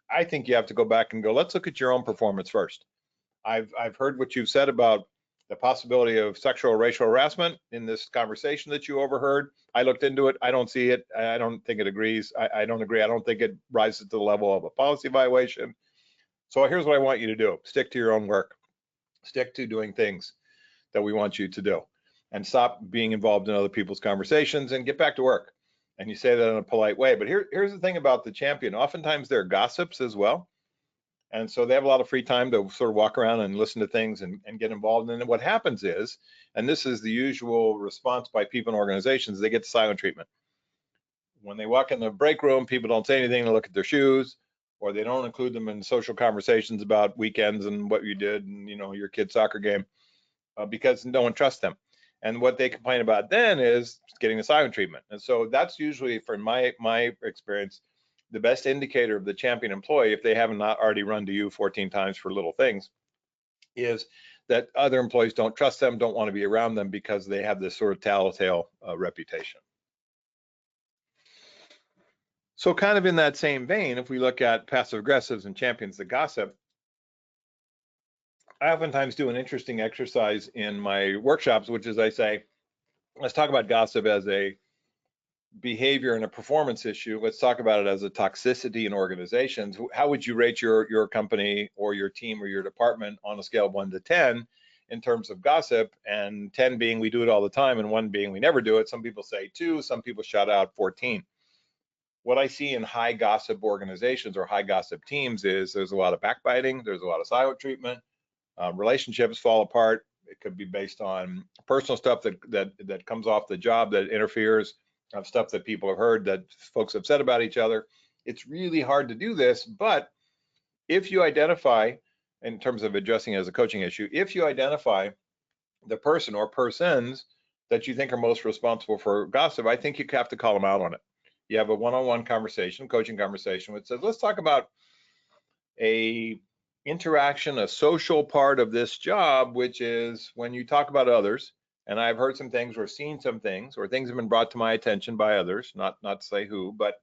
I think you have to go back and go, let's look at your own performance first. I've heard what you've said about the possibility of sexual or racial harassment in this conversation that you overheard. I looked into it. I don't see it. I don't think it agrees. I don't agree. I don't think it rises to the level of a policy violation. So here's what I want you to do. Stick to your own work. Stick to doing things that we want you to do, and stop being involved in other people's conversations and get back to work. And you say that in a polite way. But here's the thing about the champion. Oftentimes they're gossips as well. And so they have a lot of free time to sort of walk around and listen to things and get involved. And then what happens is, and this is the usual response by people and organizations, they get silent treatment. When they walk in the break room, people don't say anything, they look at their shoes, or they don't include them in social conversations about weekends and what you did and your kid's soccer game, because no one trusts them. And what they complain about then is getting the silent treatment. And so that's usually, from my experience, the best indicator of the champion employee, if they haven't not already run to you 14 times for little things, is that other employees don't trust them, don't want to be around them because they have this sort of telltale reputation. So kind of in that same vein, if we look at passive aggressives and champions of gossip, I oftentimes do an interesting exercise in my workshops, which is I say, let's talk about gossip as a behavior and a performance issue. Let's talk about it as a toxicity in organizations. How would you rate your company or your team or your department on a scale of 1 to 10 in terms of gossip? And 10 being we do it all the time, and 1 being we never do it. Some people say 2, some people shout out 14. What I see in high gossip organizations or high gossip teams is there's a lot of backbiting, there's a lot of silent treatment, relationships fall apart. It could be based on personal stuff that comes off the job that interferes, stuff that people have heard that folks have said about each other. It's really hard to do this, but if you identify, in terms of addressing it as a coaching issue, if you identify the person or persons that you think are most responsible for gossip, I think you have to call them out on it. You have a one-on-one conversation, coaching conversation, which says, let's talk about a interaction, a social part of this job, which is when you talk about others, and I've heard some things or seen some things, or things have been brought to my attention by others, not to say who, but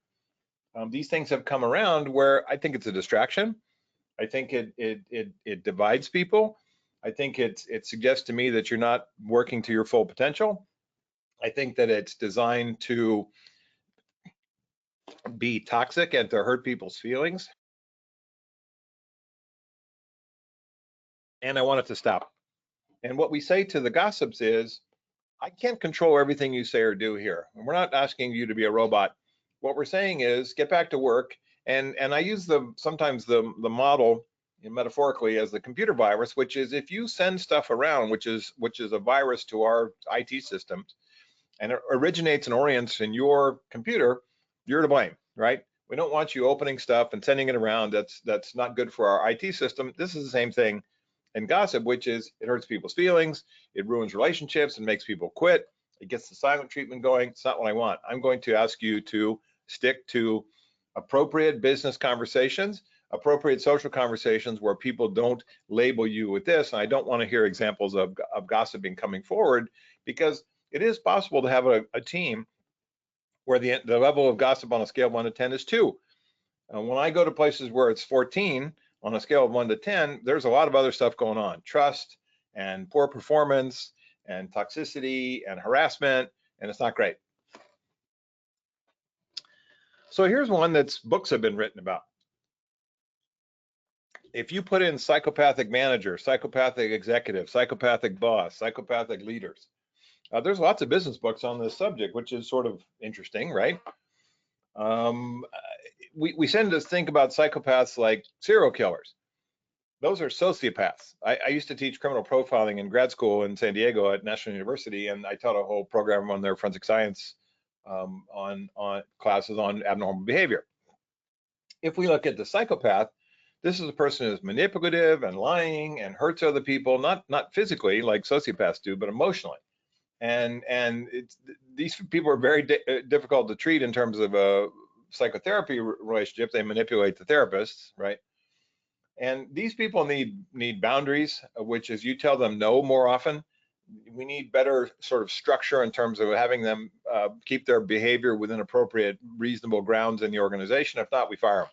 these things have come around where I think it's a distraction. I think it divides people. I think it suggests to me that you're not working to your full potential. I think that it's designed to be toxic and to hurt people's feelings. And I want it to stop. And what we say to the gossips is, I can't control everything you say or do here. And we're not asking you to be a robot. What we're saying is get back to work. And I use sometimes the model metaphorically as the computer virus, which is if you send stuff around, which is a virus to our IT systems, and it originates and orients in your computer, you're to blame, right? We don't want you opening stuff and sending it around. That's not good for our IT system. This is the same thing in gossip, which is it hurts people's feelings, it ruins relationships and makes people quit. It gets the silent treatment going. It's not what I want. I'm going to ask you to stick to appropriate business conversations, appropriate social conversations where people don't label you with this. And I don't want to hear examples of gossiping coming forward, because it is possible to have a team where the level of gossip on a scale of 1 to 10 is 2. When I go to places where it's 14 on a scale of 1 to 10, there's a lot of other stuff going on. Trust and poor performance and toxicity and harassment, and it's not great. So here's one that's books have been written about. If you put in psychopathic manager, psychopathic executive, psychopathic boss, psychopathic leaders, there's lots of business books on this subject, which is sort of interesting, right? We tend to think about psychopaths like serial killers. Those are sociopaths. I used to teach criminal profiling in grad school in San Diego at National University, and I taught a whole program on their forensic science on classes on abnormal behavior. If we look at the psychopath, this is a person who's manipulative and lying and hurts other people, not physically like sociopaths do, but emotionally. And these people are very difficult to treat in terms of a psychotherapy relationship. They manipulate the therapists, right? And these people need boundaries, which is you tell them no more often. We need better sort of structure in terms of having them keep their behavior within appropriate, reasonable grounds in the organization. If not, we fire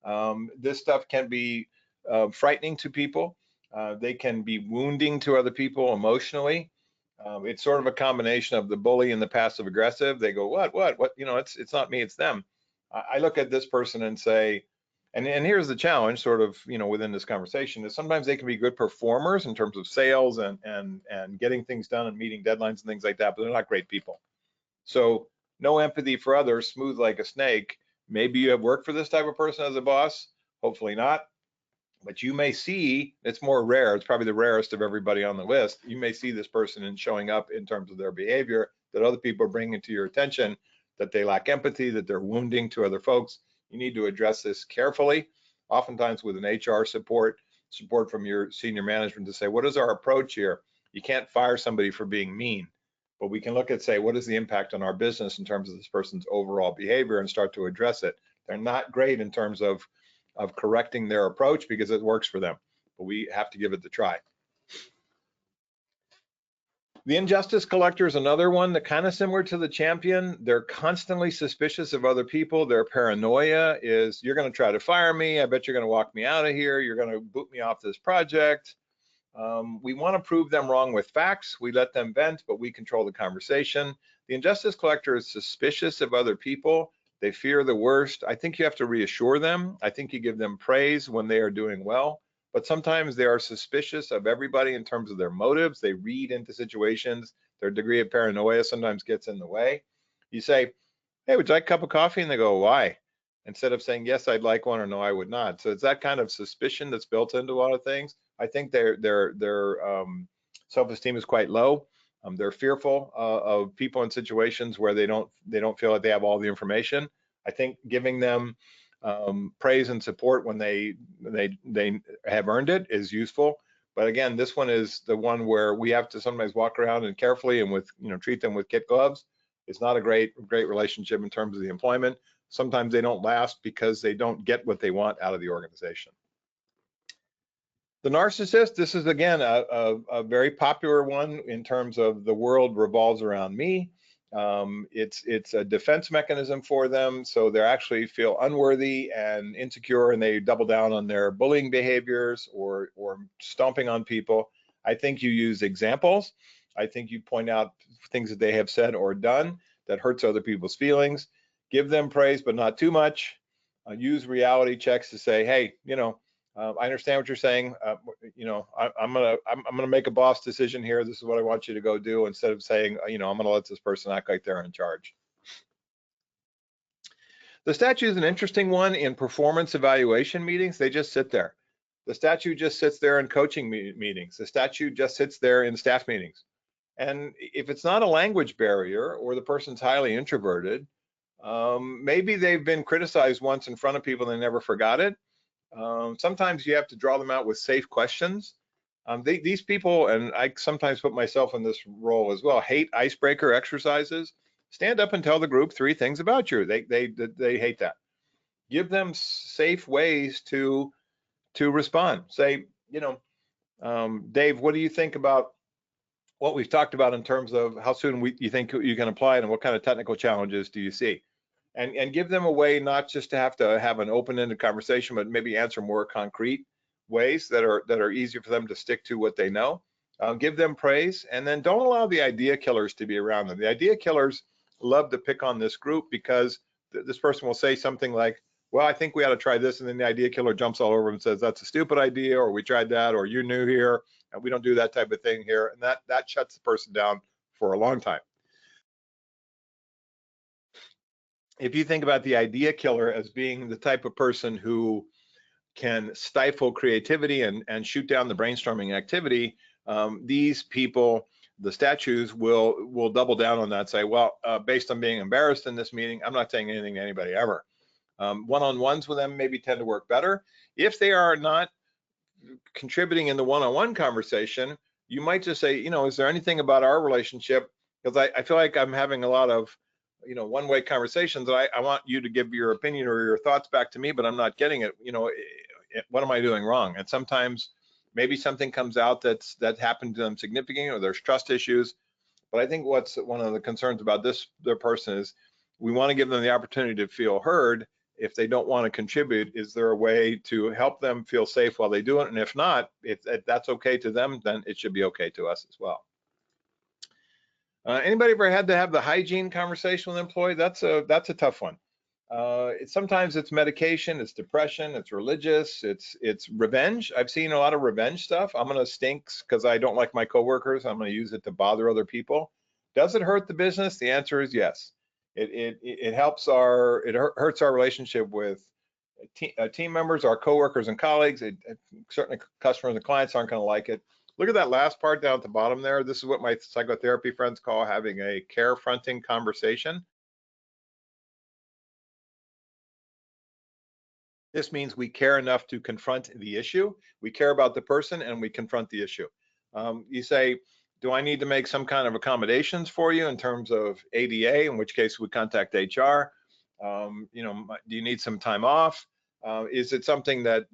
them. This stuff can be frightening to people. They can be wounding to other people emotionally. It's sort of a combination of the bully and the passive aggressive. They go, what? You know, it's not me, it's them. I look at this person and say, and here's the challenge, sort of, you know, within this conversation, is sometimes they can be good performers in terms of sales and getting things done and meeting deadlines and things like that, but they're not great people. So no empathy for others, smooth like a snake. Maybe you have worked for this type of person as a boss, hopefully not. But you may see, it's more rare, it's probably the rarest of everybody on the list. You may see this person in showing up in terms of their behavior that other people are bringing to your attention, that they lack empathy, that they're wounding to other folks. You need to address this carefully, oftentimes with an HR support from your senior management to say, what is our approach here? You can't fire somebody for being mean, but we can look at, say, what is the impact on our business in terms of this person's overall behavior and start to address it. They're not great in terms of correcting their approach because it works for them, but we have to give it the try. The injustice collector is another one that kind of similar to the champion. They're constantly suspicious of other people. Their paranoia is, you're going to try to fire me. I bet you're going to walk me out of here. You're going to boot me off this project. We want to prove them wrong with facts. We let them vent, but we control the conversation. The injustice collector is suspicious of other people. They fear the worst. I think you have to reassure them. I think you give them praise when they are doing well. But sometimes they are suspicious of everybody in terms of their motives. They read into situations. Their degree of paranoia sometimes gets in the way. You say, hey, would you like a cup of coffee? And they go, why? Instead of saying, yes, I'd like one, or no, I would not. So it's that kind of suspicion that's built into a lot of things. I think their self-esteem is quite low. They're fearful of people in situations where they don't feel like they have all the information. I think giving them praise and support when they have earned it is useful. But again, this one is the one where we have to sometimes walk around and carefully and with, treat them with kid gloves. It's not a great relationship in terms of the employment. Sometimes they don't last because they don't get what they want out of the organization. The narcissist, this is again a very popular one in terms of the world revolves around me. It's a defense mechanism for them, so they actually feel unworthy and insecure, and they double down on their bullying behaviors or stomping on people. I think you use examples. I think you point out things that they have said or done that hurts other people's feelings. Give them praise, but not too much. Use reality checks to say, hey, I understand what you're saying. I'm gonna make a boss decision here. This is what I want you to go do, instead of saying, I'm gonna let this person act like they're in charge. The statute is an interesting one in performance evaluation meetings. They just sit there. The statute just sits there in coaching meetings. The statute just sits there in staff meetings. And if it's not a language barrier or the person's highly introverted, maybe they've been criticized once in front of people and they never forgot it. Sometimes you have to draw them out with safe questions. These people, and I sometimes put myself in this role as well, hate icebreaker exercises. Stand up and tell the group 3 things about you. They hate that. Give them safe ways to respond. Say, Dave, what do you think about what we've talked about in terms of how soon you think you can apply it, and what kind of technical challenges do you see? And give them a way not just to have an open-ended conversation, but maybe answer more concrete ways that are easier for them to stick to what they know. Give them praise, and then don't allow the idea killers to be around them. The idea killers love to pick on this group because this person will say something like, well, I think we ought to try this, and then the idea killer jumps all over and says, that's a stupid idea, or we tried that, or you're new here, and we don't do that type of thing here, and that shuts the person down for a long time. If you think about the idea killer as being the type of person who can stifle creativity and shoot down the brainstorming activity, these people, the statues, will double down on that, say, well, based on being embarrassed in this meeting, I'm not saying anything to anybody ever. One-on-ones with them maybe tend to work better. If they are not contributing in the one-on-one conversation, you might just say, is there anything about our relationship? Because I feel like I'm having a lot of one-way conversations. I want you to give your opinion or your thoughts back to me, but I'm not getting it. What am I doing wrong? And sometimes maybe something comes out that happened to them significantly, or there's trust issues. But I think what's one of the concerns about their person is we want to give them the opportunity to feel heard. If they don't want to contribute, is there a way to help them feel safe while they do it? And if not, if that's okay to them, then it should be okay to us as well. Anybody ever had to have the hygiene conversation with an employee? That's a tough one. Sometimes it's medication, it's depression, it's religious, it's revenge. I've seen a lot of revenge stuff. I'm gonna stink because I don't like my coworkers. I'm gonna use it to bother other people. Does it hurt the business? The answer is yes. It hurts our relationship with team members, our coworkers and colleagues. Certainly customers and clients aren't gonna like it. Look at that last part down at the bottom there. This is what my psychotherapy friends call having a care-fronting conversation. This means we care enough to confront the issue. We care about the person and we confront the issue. You say, do I need to make some kind of accommodations for you in terms of ADA, in which case we contact HR? Do you need some time off? Is it something that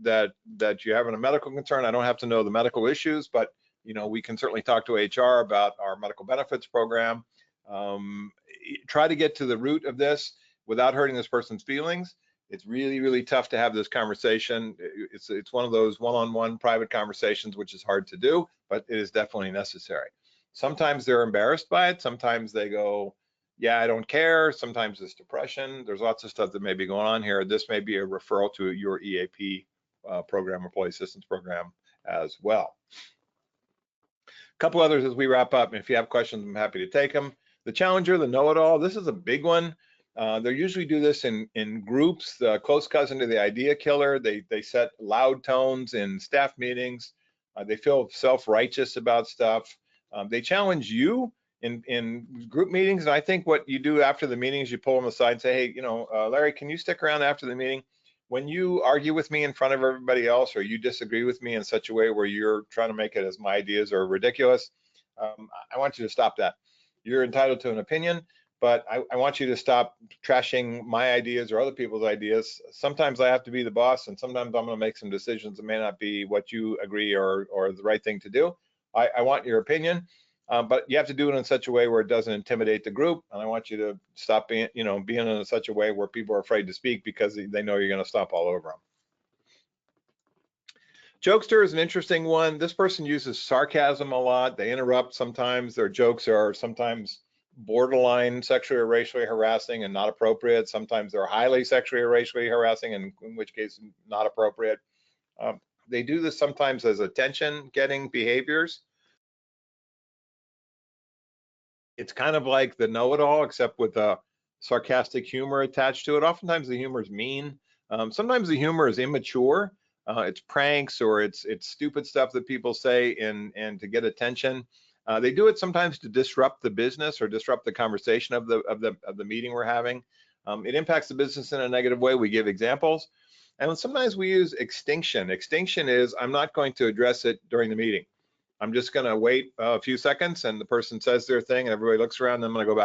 you have in a medical concern? I don't have to know the medical issues, but we can certainly talk to HR about our medical benefits program. Try to get to the root of this without hurting this person's feelings. It's really, really tough to have this conversation. It's one of those one-on-one private conversations, which is hard to do, but it is definitely necessary. Sometimes they're embarrassed by it. Sometimes they go, yeah, I don't care. Sometimes it's depression. There's lots of stuff that may be going on here. This may be a referral to your EAP program, employee assistance program as well. A couple others as we wrap up. If you have questions, I'm happy to take them. The challenger, the know-it-all, this is a big one. They usually do this in groups. The close cousin to the idea killer. They set loud tones in staff meetings. They feel self-righteous about stuff. They challenge you in group meetings. And I think what you do after the meetings, you pull them aside and say, hey, Larry, can you stick around after the meeting? When you argue with me in front of everybody else, or you disagree with me in such a way where you're trying to make it as my ideas are ridiculous, I want you to stop that. You're entitled to an opinion, but I want you to stop trashing my ideas or other people's ideas. Sometimes I have to be the boss, and sometimes I'm going to make some decisions that may not be what you agree or the right thing to do. I want your opinion, but you have to do it in such a way where it doesn't intimidate the group. And I want you to stop being in such a way where people are afraid to speak because they know you're going to stomp all over them. Jokester is an interesting one. This person uses sarcasm a lot. They interrupt sometimes. Their jokes are sometimes borderline sexually or racially harassing and not appropriate. Sometimes they're highly sexually or racially harassing, and in which case not appropriate. They do this sometimes as attention-getting behaviors. It's kind of like the know-it-all, except with a sarcastic humor attached to it. Oftentimes the humor is mean. Sometimes the humor is immature. It's pranks or it's stupid stuff that people say and to get attention. They do it sometimes to disrupt the business or disrupt the conversation of the meeting we're having. It impacts the business in a negative way. We give examples. And sometimes we use extinction. Extinction is, I'm not going to address it during the meeting. I'm just going to wait a few seconds and the person says their thing and everybody looks around, and I'm going to go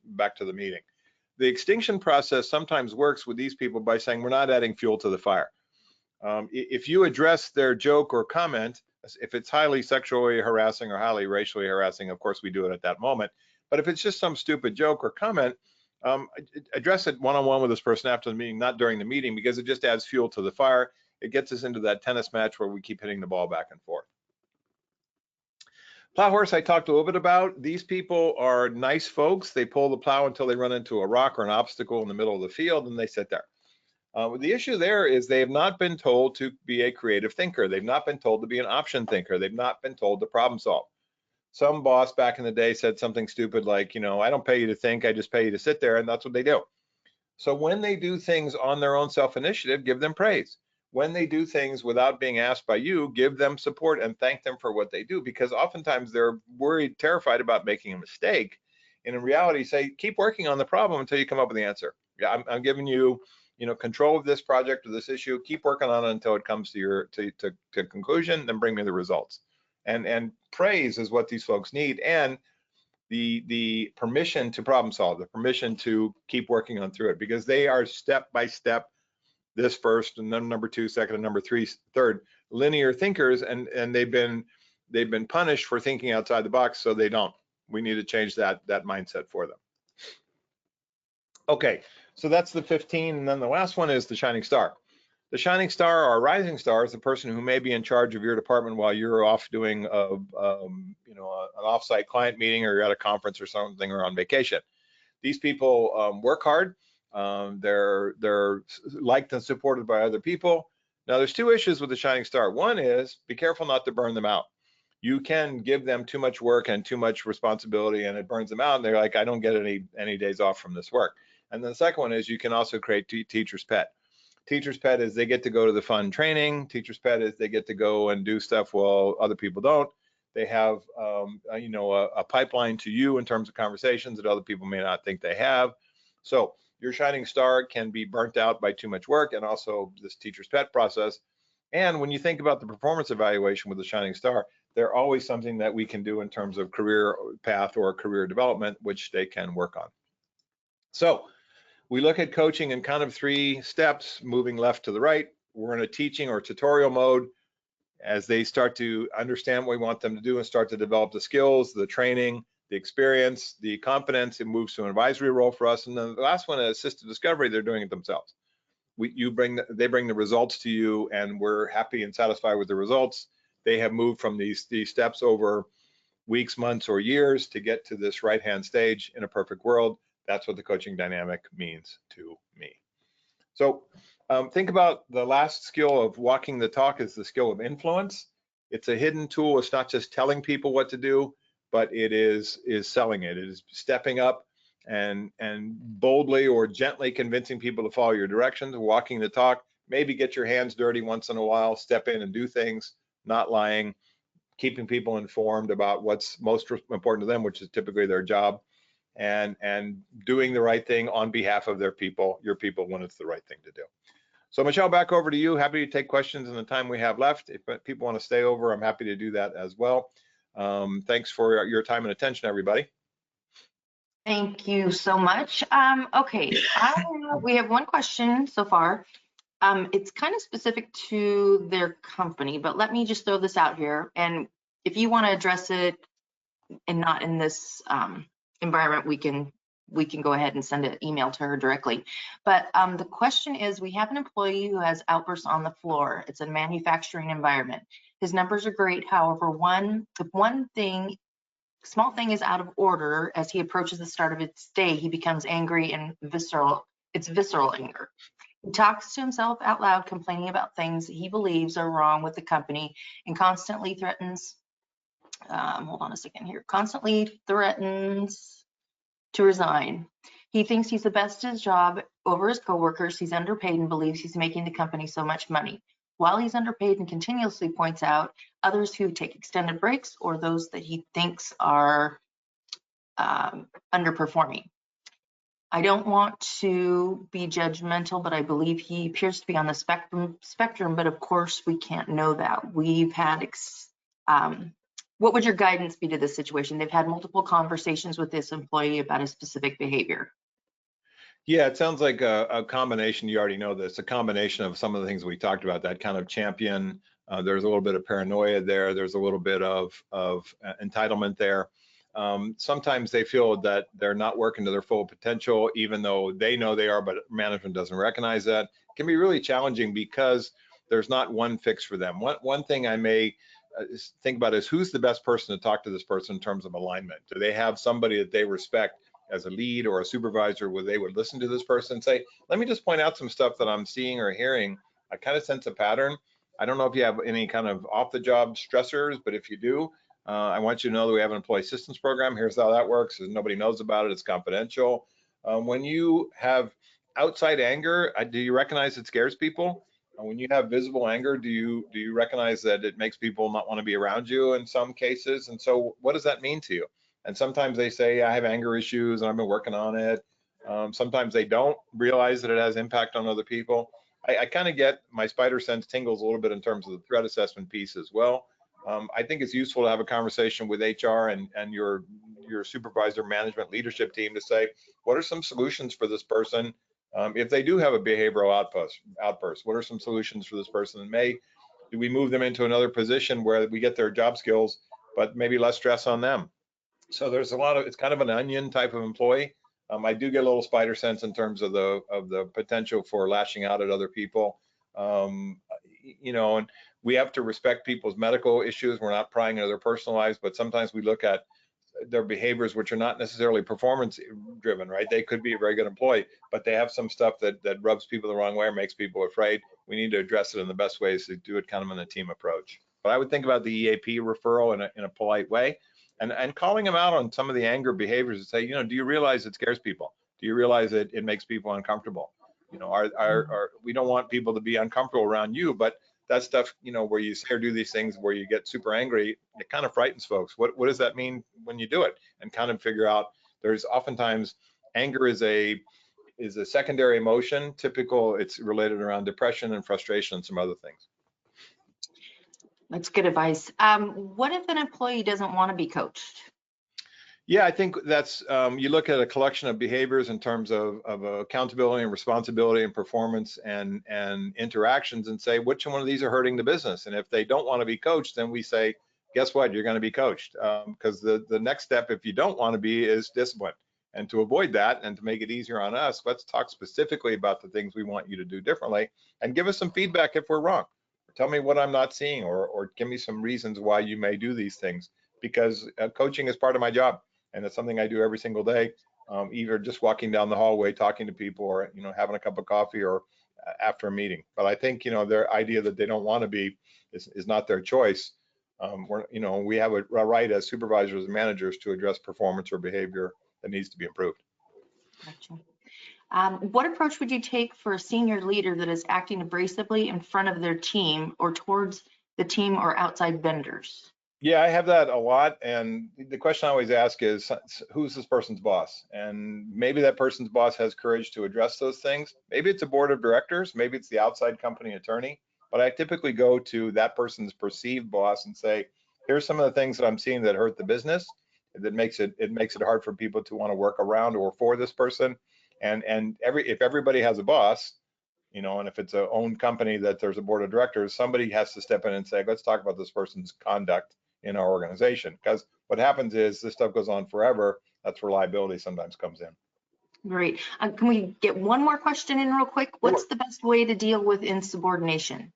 back to the meeting. The extinction process sometimes works with these people by saying we're not adding fuel to the fire. If you address their joke or comment, if it's highly sexually harassing or highly racially harassing, of course we do it at that moment. But if it's just some stupid joke or comment, address it one-on-one with this person after the meeting, not during the meeting, because it just adds fuel to the fire. It gets us into that tennis match where we keep hitting the ball back and forth. Plow horse I talked a little bit about. These people are nice folks. They pull the plow until they run into a rock or an obstacle in the middle of the field and they sit there. The issue there is they have not been told to be a creative thinker. They've not been told to be an option thinker. They've not been told to problem solve. Some boss back in the day said something stupid like, I don't pay you to think, I just pay you to sit there, and that's what they do. So when they do things on their own self-initiative, give them praise. When they do things without being asked by you, give them support and thank them for what they do, because oftentimes they're worried, terrified about making a mistake. And in reality, say, keep working on the problem until you come up with the answer. Yeah, I'm giving you, control of this project or this issue. Keep working on it until it comes to conclusion, then bring me the results. And praise is what these folks need, and the permission to problem solve, the permission to keep working on through it, because they are step by step, this first and then number two, second, and number three, third, linear thinkers, and they've been punished for thinking outside the box, so they don't. We need to change that mindset for them. Okay, so that's the 15, and then the last one is the shining star. The shining star or rising star is the person who may be in charge of your department while you're off doing an offsite client meeting, or you're at a conference or something, or on vacation. These people work hard. They're liked and supported by other people. Now, there's two issues with the shining star. One is be careful not to burn them out. You can give them too much work and too much responsibility, and it burns them out, and they're like, I don't get any days off from this work. And then the second one is you can also create teacher's pet. Teacher's pet is they get to go to the fun training. Teacher's pet is they get to go and do stuff while other people don't. They have a pipeline to you in terms of conversations that other people may not think they have. So your shining star can be burnt out by too much work, and also this teacher's pet process. And when you think about the performance evaluation with the shining star, they're always something that we can do in terms of career path or career development, which they can work on. So we look at coaching in kind of 3 steps, moving left to the right. We're in a teaching or tutorial mode. as they start to understand what we want them to do and start to develop the skills, the training, the experience, the confidence, it moves to an advisory role for us. And then the last one is assisted discovery. They're doing it themselves. They bring the results to you, and we're happy and satisfied with the results. They have moved from these steps over weeks, months, or years to get to this right-hand stage in a perfect world. That's what the coaching dynamic means to me. So think about the last skill of walking the talk is the skill of influence. It's a hidden tool. It's not just telling people what to do, but it is selling it. It is stepping up and boldly or gently convincing people to follow your directions, walking the talk, maybe get your hands dirty once in a while, step in and do things, not lying, keeping people informed about what's most important to them, which is typically their job, and doing the right thing on behalf of their people, your people, when it's the right thing to do. So Michelle, back over to you. Happy to take questions in the time we have left. If people want to stay over, I'm happy to do that as well. Thanks for your time and attention, everybody. Thank you so much. Okay, we have one question so far. It's kind of specific to their company, but let me just throw this out here. And if you want to address it and not in this environment, we can go ahead and send an email to her directly. But the question is, we have an employee who has outbursts on the floor. It's a manufacturing environment. His numbers are great. However, small thing is out of order. As he approaches the start of its day, he becomes angry and visceral. It's visceral anger. He talks to himself out loud, complaining about things he believes are wrong with the company, and constantly threatens, constantly threatens to resign. He thinks he's the best at his job over his coworkers. He's underpaid and believes he's making the company so much money. While he's underpaid and continuously points out others who take extended breaks or those that he thinks are underperforming. I don't want to be judgmental, but I believe he appears to be on the spectrum, but of course we can't know that. We've had, what would your guidance be to this situation? They've had multiple conversations with this employee about his specific behavior. Yeah, it sounds like a combination, you already know this, a combination of some of the things we talked about, that kind of champion. There's a little bit of paranoia there. There's a little bit of entitlement there. Sometimes they feel that they're not working to their full potential, even though they know they are, but management doesn't recognize that. It can be really challenging because there's not one fix for them. One thing I may think about is, who's the best person to talk to this person in terms of alignment? Do they have somebody that they respect as a lead or a supervisor where they would listen to this person and say, let me just point out some stuff that I'm seeing or hearing. I kind of sense a pattern. I don't know if you have any kind of off-the-job stressors, but if you do, I want you to know that we have an employee assistance program. Here's how that works. Nobody knows about it. It's confidential. When you have outside anger, do you recognize it scares people? When you have visible anger, do you recognize that it makes people not want to be around you in some cases? And so what does that mean to you? And sometimes they say, I have anger issues and I've been working on it. Sometimes they don't realize that it has impact on other people. I kind of get my spider sense tingles a little bit in terms of the threat assessment piece as well. I think it's useful to have a conversation with HR and your supervisor management leadership team to say, what are some solutions for this person? If they do have a behavioral outburst, what are some solutions for this person? And do we move them into another position where we get their job skills, but maybe less stress on them? So there's it's kind of an onion type of employee. I do get a little spider sense in terms of the potential for lashing out at other people. And we have to respect people's medical issues. We're not prying into their personal lives, but sometimes we look at their behaviors, which are not necessarily performance driven, right? They could be a very good employee, but they have some stuff that rubs people the wrong way or makes people afraid. We need to address it in the best ways to do it kind of in a team approach. But I would think about the EAP referral in a polite way, and calling them out on some of the anger behaviors and say, do you realize it scares people? Do you realize it makes people uncomfortable? We don't want people to be uncomfortable around you, but that stuff, where you say or do these things where you get super angry, it kind of frightens folks. What does that mean when you do it? And kind of figure out, there's oftentimes anger is a secondary emotion. It's related around depression and frustration and some other things. That's good advice. What if an employee doesn't want to be coached? Yeah, I think that's, you look at a collection of behaviors in terms of accountability and responsibility and performance and interactions and say, which one of these are hurting the business? And if they don't want to be coached, then we say, guess what? You're going to be coached. Because the next step, if you don't want to be, is discipline. And to avoid that and to make it easier on us, let's talk specifically about the things we want you to do differently and give us some feedback if we're wrong. Tell me what I'm not seeing, or give me some reasons why you may do these things, because coaching is part of my job. And it's something I do every single day, either just walking down the hallway, talking to people, or, you know, having a cup of coffee, or after a meeting. But I think, you know, their idea that they don't want to be is not their choice. You know, we have a right as supervisors and managers to address performance or behavior that needs to be improved. Gotcha. What approach would you take for a senior leader that is acting abrasively in front of their team or towards the team or outside vendors? Yeah, I have that a lot. And the question I always ask is, who's this person's boss? And maybe that person's boss has courage to address those things. Maybe it's a board of directors, maybe it's the outside company attorney, but I typically go to that person's perceived boss and say, here's some of the things that I'm seeing that hurt the business, that makes it hard for people to want to work around or for this person. And if everybody has a boss, you know, and if it's a owned company that there's a board of directors, somebody has to step in and say, let's talk about this person's conduct in our organization. Because what happens is this stuff goes on forever. That's where liability sometimes comes in. Great. Can we get one more question in real quick? What's the best way to deal with insubordination?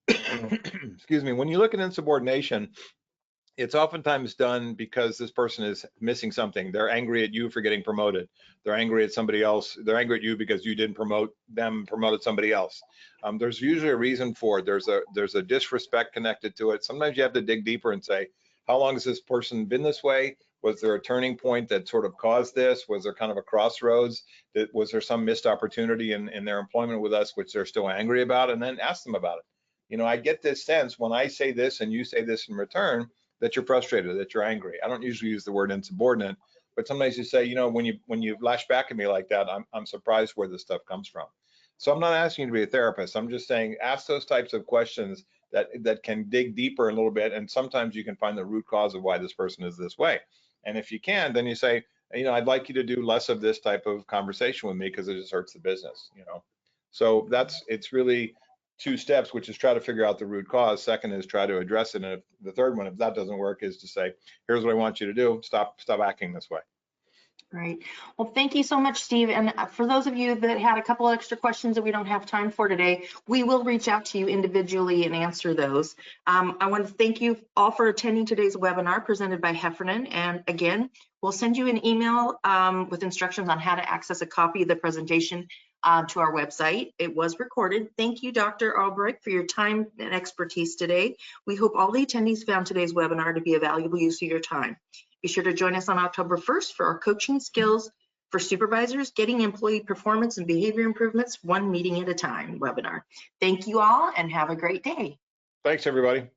Excuse me. When you look at insubordination, it's oftentimes done because this person is missing something. They're angry at you for getting promoted. They're angry at somebody else. They're angry at you because you didn't promote them, promoted somebody else. There's usually a reason for it. There's a disrespect connected to it. Sometimes you have to dig deeper and say, how long has this person been this way? Was there a turning point that sort of caused this? Was there kind of a crossroads? Was there some missed opportunity in their employment with us, which they're still angry about? And then ask them about it. You know, I get this sense when I say this and you say this in return, that you're frustrated, that you're angry. I don't usually use the word insubordinate, but sometimes you say, you know, when you lash back at me like that, I'm surprised where this stuff comes from. So I'm not asking you to be a therapist. I'm just saying, ask those types of questions that can dig deeper a little bit, and sometimes you can find the root cause of why this person is this way. And if you can, then you say, you know, I'd like you to do less of this type of conversation with me because it just hurts the business, you know. So it's really two steps, which is try to figure out the root cause. Second is try to address it. And if the third one, if that doesn't work, is to say, here's what I want you to do. Stop acting this way. Great. Well, thank you so much, Steve. And for those of you that had a couple extra questions that we don't have time for today, we will reach out to you individually and answer those. I want to thank you all for attending today's webinar presented by Heffernan. And again, we'll send you an email with instructions on how to access a copy of the presentation to our website. It was recorded. Thank you, Dr. Albrecht, for your time and expertise today. We hope all the attendees found today's webinar to be a valuable use of your time. Be sure to join us on October 1st for our coaching skills for supervisors, getting employee performance and behavior improvements one meeting at a time webinar. Thank you all and have a great day. Thanks, everybody.